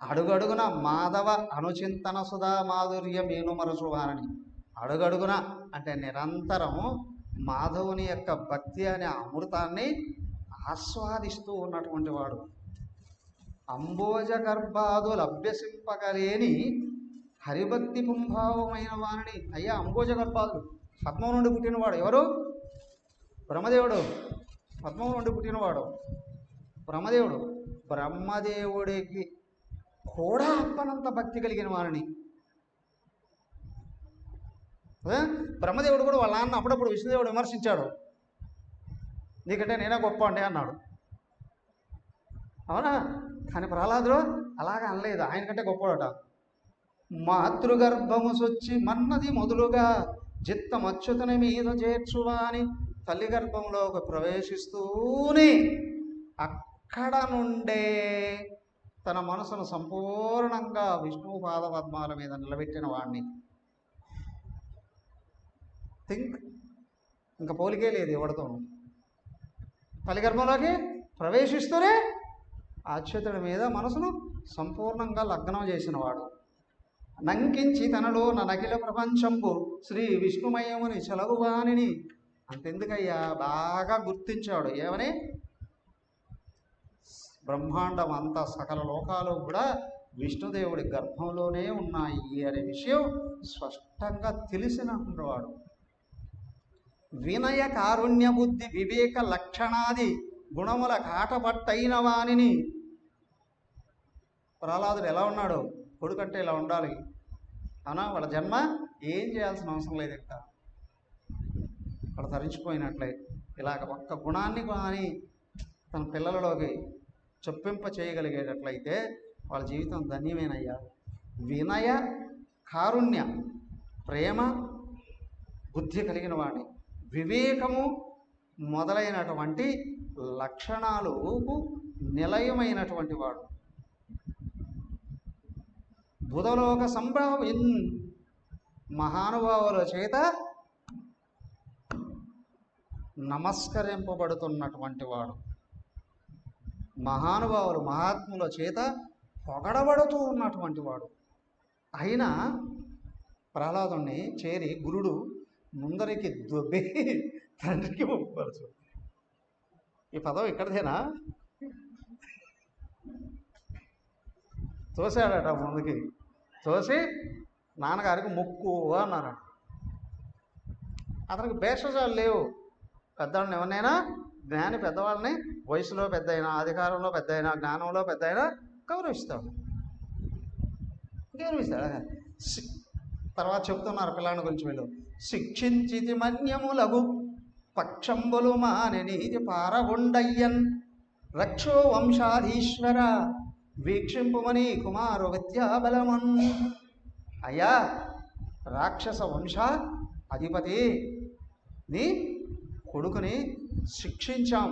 అడుగడుగున మాధవ అనుచింతన సుధా మాధుర్యం ఏనుమరచువానని. అడుగడుగున అంటే నిరంతరం మాధవుని యొక్క భక్తి అనే అమృతాన్ని ఆస్వాదిస్తూ ఉన్నటువంటి వాడు. అంబోజ గర్భాదులు అభ్యసింపగలేని హరిభక్తి పుంభావమైన వాణిని. అయ్యా అంబోజ గర్భాదుడు, పద్మం నుండి పుట్టినవాడు ఎవరు? బ్రహ్మదేవుడు. పద్మం నుండి పుట్టినవాడు బ్రహ్మదేవుడు. బ్రహ్మదేవుడికి కూడా అప్పనంత భక్తి కలిగిన వారిని. బ్రహ్మదేవుడు కూడా వాళ్ళ నాన్న అప్పుడప్పుడు విష్ణుదేవుడు విమర్శించాడు, నీకంటే నేనే గొప్ప అండి అన్నాడు. అవునా? కానీ ప్రహ్లాదుడు అలాగా అనలేదు, ఆయన కంటే గొప్పవాడట. మాతృగర్భము సొచ్చి మన్నది మొదలుగా జిత్తమచ్యుతని మీద చేర్చువా అని తల్లి గర్భంలోకి ప్రవేశిస్తూనే అక్కడ నుండే తన మనసును సంపూర్ణంగా విష్ణు పాదపద్మాల మీద నిలబెట్టిన వాడిని. థింక్, ఇంకా పోలికే లేదు ఎవరితోనూ. తల్లి గర్భంలోకి ప్రవేశిస్తూనే అచ్యుతుడి మీద మనసును సంపూర్ణంగా లగ్నం చేసినవాడు. నంకించి తనలో నకిల ప్రపంచంబు శ్రీ విష్ణుమయముని చలవువాణిని. అంతెందుకయ్యా, బాగా గుర్తించాడు. ఏమని? బ్రహ్మాండం అంతా సకల లోకాలు కూడా విష్ణుదేవుడి గర్భంలోనే ఉన్నాయి అనే విషయం స్పష్టంగా తెలిసినవాడు. వినయ కారుణ్య బుద్ధి వివేక లక్షణాది గుణముల కాటపట్టైన వాణిని. ప్రహ్లాదుడు ఎలా ఉన్నాడు? కొడుకంటే ఇలా ఉండాలి అనా? వాళ్ళ జన్మ ఏం చేయాల్సిన అవసరం లేదు, ఇంకా అక్కడ తరించిపోయినట్లే. ఇలాగ ఒక్క గుణాన్ని కానీ తన పిల్లలలోకి చొప్పింప చేయగలిగేటట్లయితే వాళ్ళ జీవితం ధన్యమేనయ్యా. వినయ కారుణ్య ప్రేమ బుద్ధి కలిగిన వాడిని, వివేకము మొదలైనటువంటి లక్షణాలకు నిలయమైనటువంటి వాడు. బుధలోక సంభావ్యం మహానుభావుల చేత నమస్కరింపబడుతున్నటువంటి వాడు. మహానుభావులు మహాత్ముల చేత పొగడబడుతూ ఉన్నటువంటి వాడు. అయినా ప్రహ్లాదుని చేరి గురుడు ముందరికి దొబ్బి తండ్రికి ఒప్పుపరచు. ఈ పదం ఇక్కడదేనా? తోసాడట ముందుకి. తోసి నాన్నగారికి మొక్కు అన్నారట. అతనికి భేషజాలు లేవు. పెద్దవాళ్ళని ఎవరినైనా, జ్ఞాని పెద్దవాళ్ళని వయసులో పెద్ద అయినా, అధికారంలో పెద్ద అయినా, జ్ఞానంలో పెద్ద అయినా గౌరవిస్తాడు. తర్వాత చెప్తున్నారు పిల్లాని గురించి వీళ్ళు. శిక్షించితి మన్యములగు పక్షంబులు మానెనీది పారగొండయ్యన్ రక్షో వంశాధీశ్వర వీక్షింపుమని కుమారు విద్యాబలమన్. అయ్యా రాక్షస వంశ అధిపతి, నీ కొడుకుని శిక్షించాం,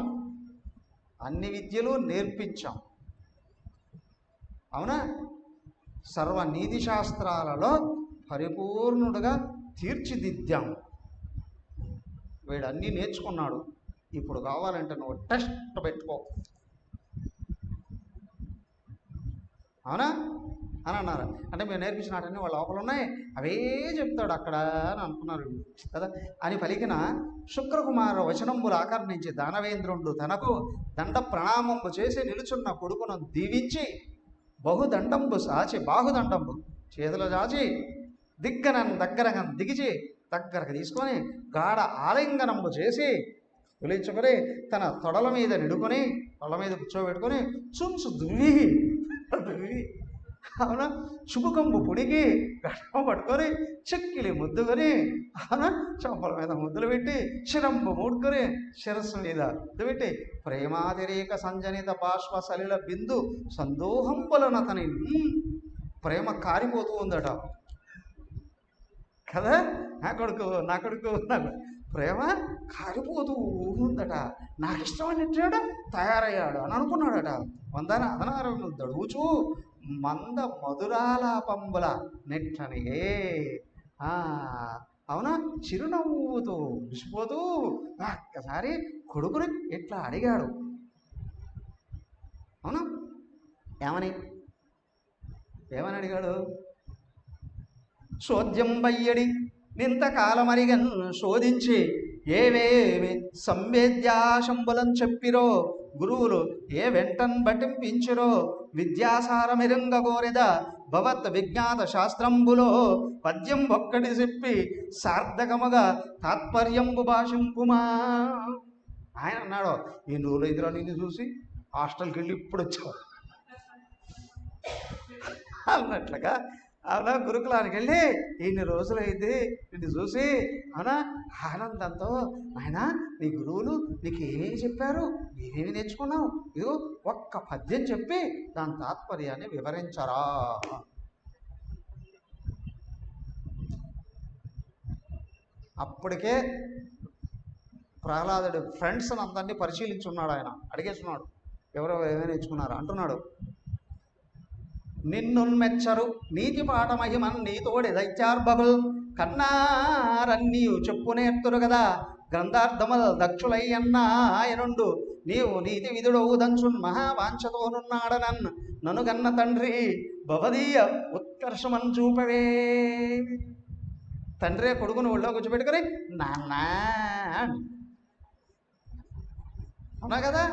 అన్ని విద్యలు నేర్పించాం. అవునా? సర్వ నీతి శాస్త్రాలలో పరిపూర్ణుడుగా తీర్చిదిద్దాం. వీడు అన్నీ నేర్చుకున్నాడు. ఇప్పుడు కావాలంటే నువ్వు టెస్ట్ పెట్టుకో. అవునా అని అన్నారు. అంటే మేము నేర్పించిన వాటన్నీ వాళ్ళ లోపల ఉన్నాయి, అవే చెప్తాడు అక్కడ అని అనుకున్నారు కదా. అని పలికిన శుక్రకుమార వచనంబులు ఆకర్ణించి దానవేంద్రుండు తనకు దండ ప్రణామంబు చేసి నిలుచున్న కొడుకును దీవించి బహుదండంబు సాచి బాహుదండంబు చేతులు చాచి దగ్గరగా దిగిచి దగ్గరకు తీసుకొని గాఢ ఆలింగనంబు చేసి పిలిచుకొని తన తొడల మీద నిడుకొని తొడల మీద కూర్చోబెట్టుకొని చుంచు దువ్వి అవునా చుబుకంబు పుడికి గడ్డం పట్టుకొని చెక్కిలి ముద్దుకొని అవునా చంపల మీద ముద్దులు పెట్టి శిరంబు మూడుకొని శిరస్సు మీద ముద్దు పెట్టి ప్రేమాతిరేక సంజనిత బాష్ప సలిల బిందు సందోహంబులనతని ప్రేమ కారిపోతూ ఉందట కదా. నా కొడుకు ప్రేమ కారిపోతూ ఉందట. నాకు ఇష్టమన్నట్టు తయారయ్యాడు అని అనుకున్నాడట. వందన అదనారం దడుచు మంద మధురాలాపంబుల నెట్టనిగే అవునా చిరునవ్వుతూ మురిసిపోతూ ఒక్కసారి కొడుకుని ఇట్లా అడిగాడు. అవునా ఏమని అడిగాడు? చోద్యం బయ్యడి నింతకాలమరిగన్ శోధించి ఏవేమి సంవేద్యాశంబులం చెప్పిరో గురువులు ఏ వెంటన్ బటింపించిరో విద్యాసారమిరంగ కోరెద భవత్ విజ్ఞాత శాస్త్రంబులో పద్యం ఒక్కటి చెప్పి సార్థకముగా తాత్పర్యంబు భాషింపుమా. ఆయన అన్నాడు, ఈ రోజులు ఎదురా నిన్ను చూసి హాస్టల్కి వెళ్ళి ఇప్పుడు వచ్చావు అన్నట్లుగా. అలా గురుకులానికి వెళ్ళి ఇన్ని రోజులైంది నిన్ను చూసి అవునా ఆనందంతో, ఆయన నీ గురువులు నీకు ఏమేమి చెప్పారు, ఏమేమి నేర్చుకున్నావు, ఇదిగో ఒక్క పద్యం చెప్పి దాని తాత్పర్యాన్ని వివరించరా. అప్పటికే ప్రహ్లాదుడు ఫ్రెండ్స్ అందరినీ పరిశీలించున్నాడు. ఆయన అడిగేస్తున్నాడు, ఎవరెవరు ఏమైనా నేర్చుకున్నారు అంటున్నాడు. నిన్నున్మెచ్చరు నీతి పాట మహిమన్ నీతోడి దైత్యార్భకుల్ కన్నారన్నీయు చెప్పునేర్తురు కదా గ్రంథార్థముల్ దక్షులయ్యన్నా ఆయనుండు నీవు నీతి విధుడవు దంచున్ మహావాంఛతోనున్నాడనన్ నను గన్న తండ్రి భవదీయ ఉత్కర్షమన్ చూపవే. తండ్రే కొడుకును ఒళ్ళో కూర్చోబెట్టుకొని నాన్న అవునా కదా,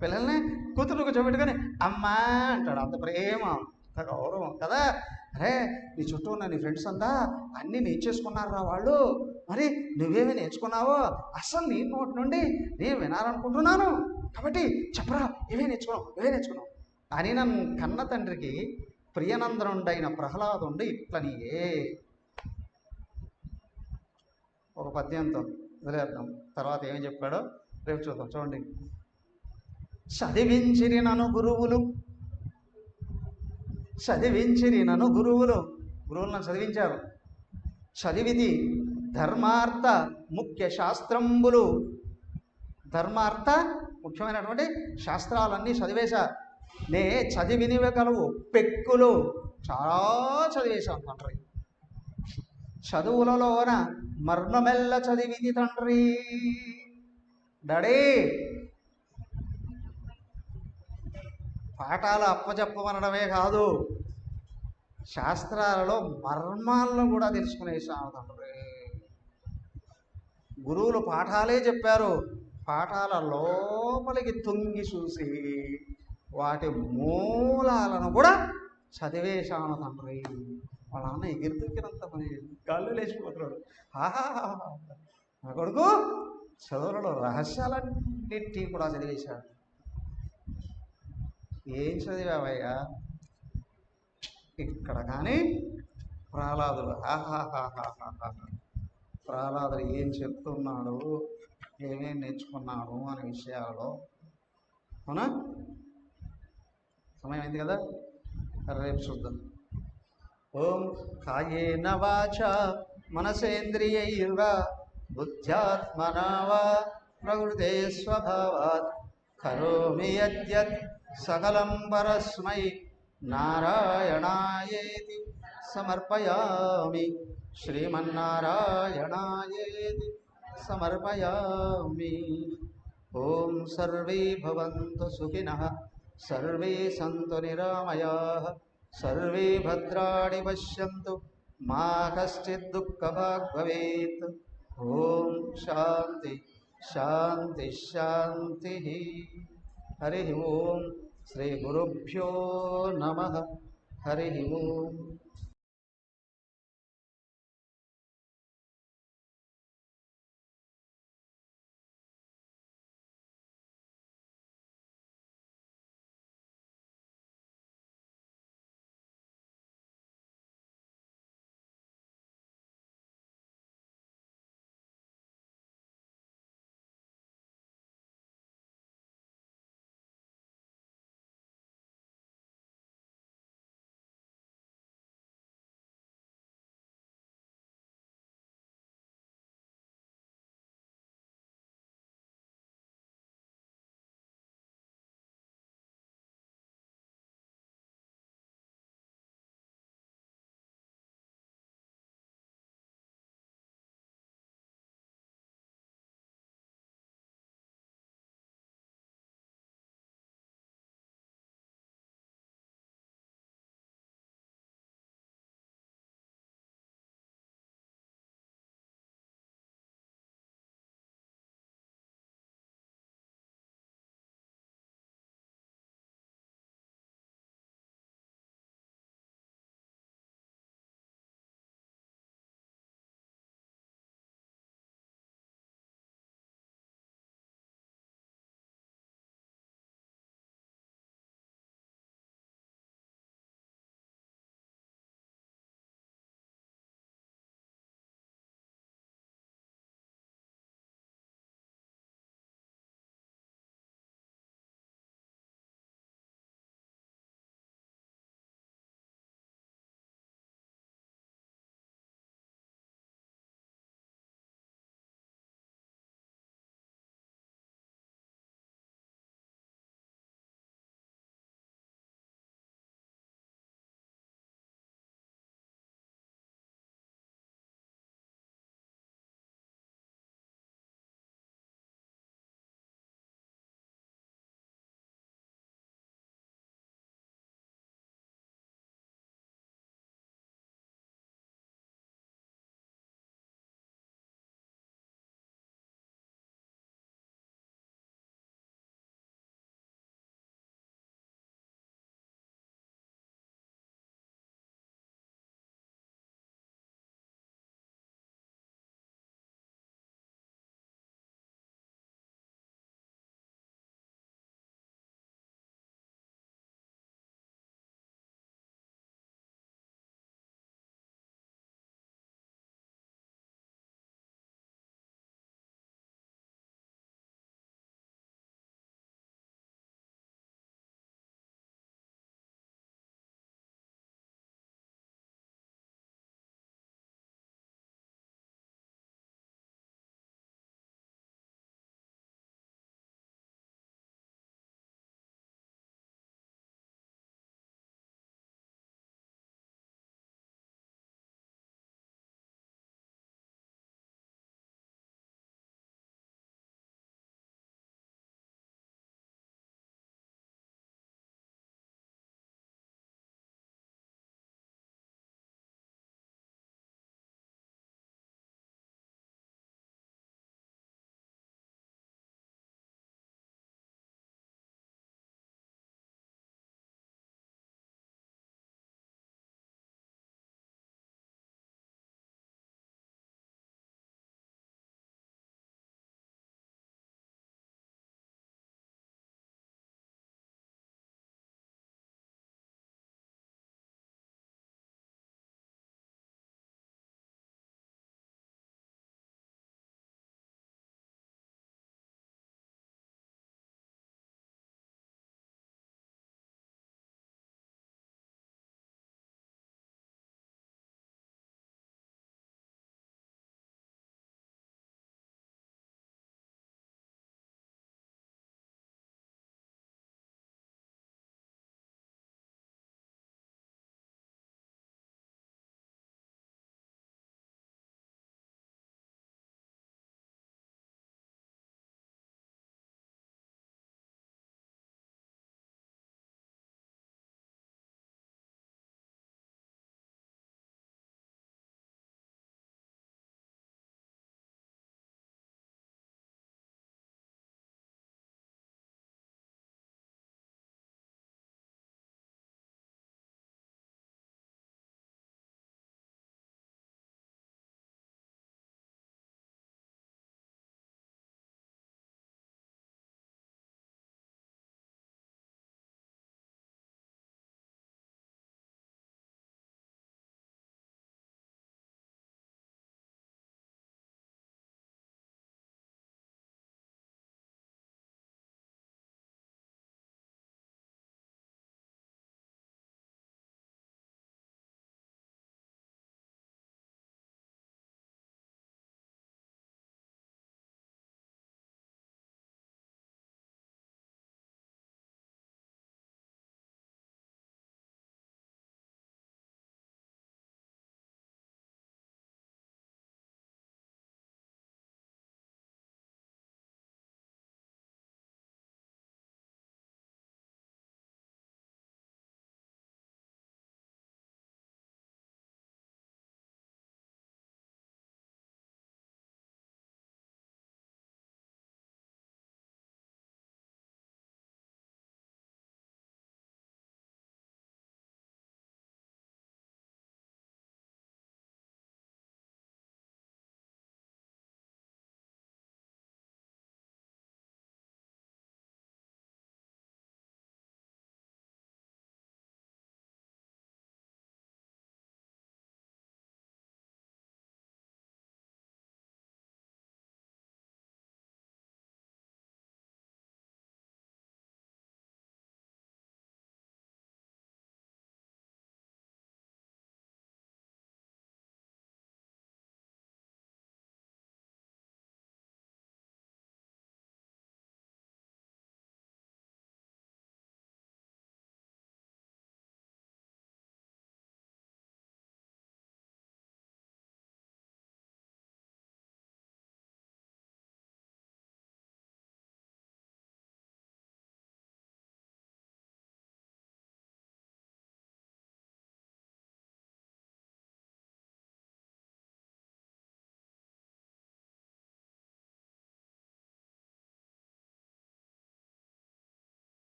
పిల్లల్ని కూతురు కూర్చోబెట్టుకొని అమ్మా అంటాడు. అంత ప్రేమ, అంత గౌరవం కదా. అరే నీ చుట్టూ ఉన్న నీ ఫ్రెండ్స్ అంతా అన్నీ నేర్చేసుకున్నారా వాళ్ళు, మరి నువ్వేమీ నేర్చుకున్నావో అసలు నీ నోటి నుండి నేను వినాలనుకుంటున్నాను, కాబట్టి చెప్పరా ఏవే నేర్చుకున్నావు అని నన్ను కన్న తండ్రికి ప్రియనందనుడైన ప్రహ్లాదుండి ఇట్లనియే. ఒక పద్యంతో వదిలేద్దాం, తర్వాత ఏమి చెప్పాడో రేపు చూద్దాం. చూడండి, చదివించిరి నన్ను గురువులు గురువులను చదివించారు. చదివిది ధర్మార్థ ముఖ్య శాస్త్రంబులు, ధర్మార్థ ముఖ్యమైనటువంటి శాస్త్రాలన్నీ చదివేశా. నే చదివినివి కలవు పెక్కులు, చాలా చదివేశాను తండ్రి. చదువులలోన మర్మమెల్ల చదివిది తండ్రి. డాడీ పాఠాలు అప్పచెప్పమనడమే కాదు, శాస్త్రాలలో మర్మాలను కూడా తెలుసుకునేసాము తండ్రి. గురువులు పాఠాలే చెప్పారు, పాఠాల లోపలికి తొంగి చూసి వాటి మూలాలను కూడా చదివేశాను తండ్రి. వాళ్ళ అన్న ఎగిరి దొరికినంత పని గాళ్ళు లేచిపోతున్నాడు. ఆహా నా కొడుకు చదువులలో రహస్యాలన్నిటి కూడా చదివేశాడు. ఏం చదివావయ్యా ఇక్కడ కానీ ప్రహ్లాదుడు ప్రహ్లాదుడు ఏం చెప్తున్నాడు, ఏమేమి నేర్చుకున్నాడు అనే విషయాలలో. అవునా, సమయం అయింది కదా, రేపు చూద్దాం. ఓం కాయేన వాచా మనసేంద్రియైర్వా బుద్ధ్యాత్మనా వా ప్రకృతే స్వభావాత్ కరోమి యద్యత్ సకలం పరస్మై నారాయణాయేతి సమర్పయామి. శ్రీమన్నారాయణాయేతి సమర్పయామి. ఓం సర్వే భవంతు సుఖినః, సర్వే సంతు నిరామయాః, సర్వే భద్రాణి పశ్యంతు, మా కశ్చిద్ దుఃఖభాగ్ భవేత్. ఓం శాంతి శాంతి శాంతి. హరి ఓం. శ్రీ గురుభ్యో నమః. హరి ఓం.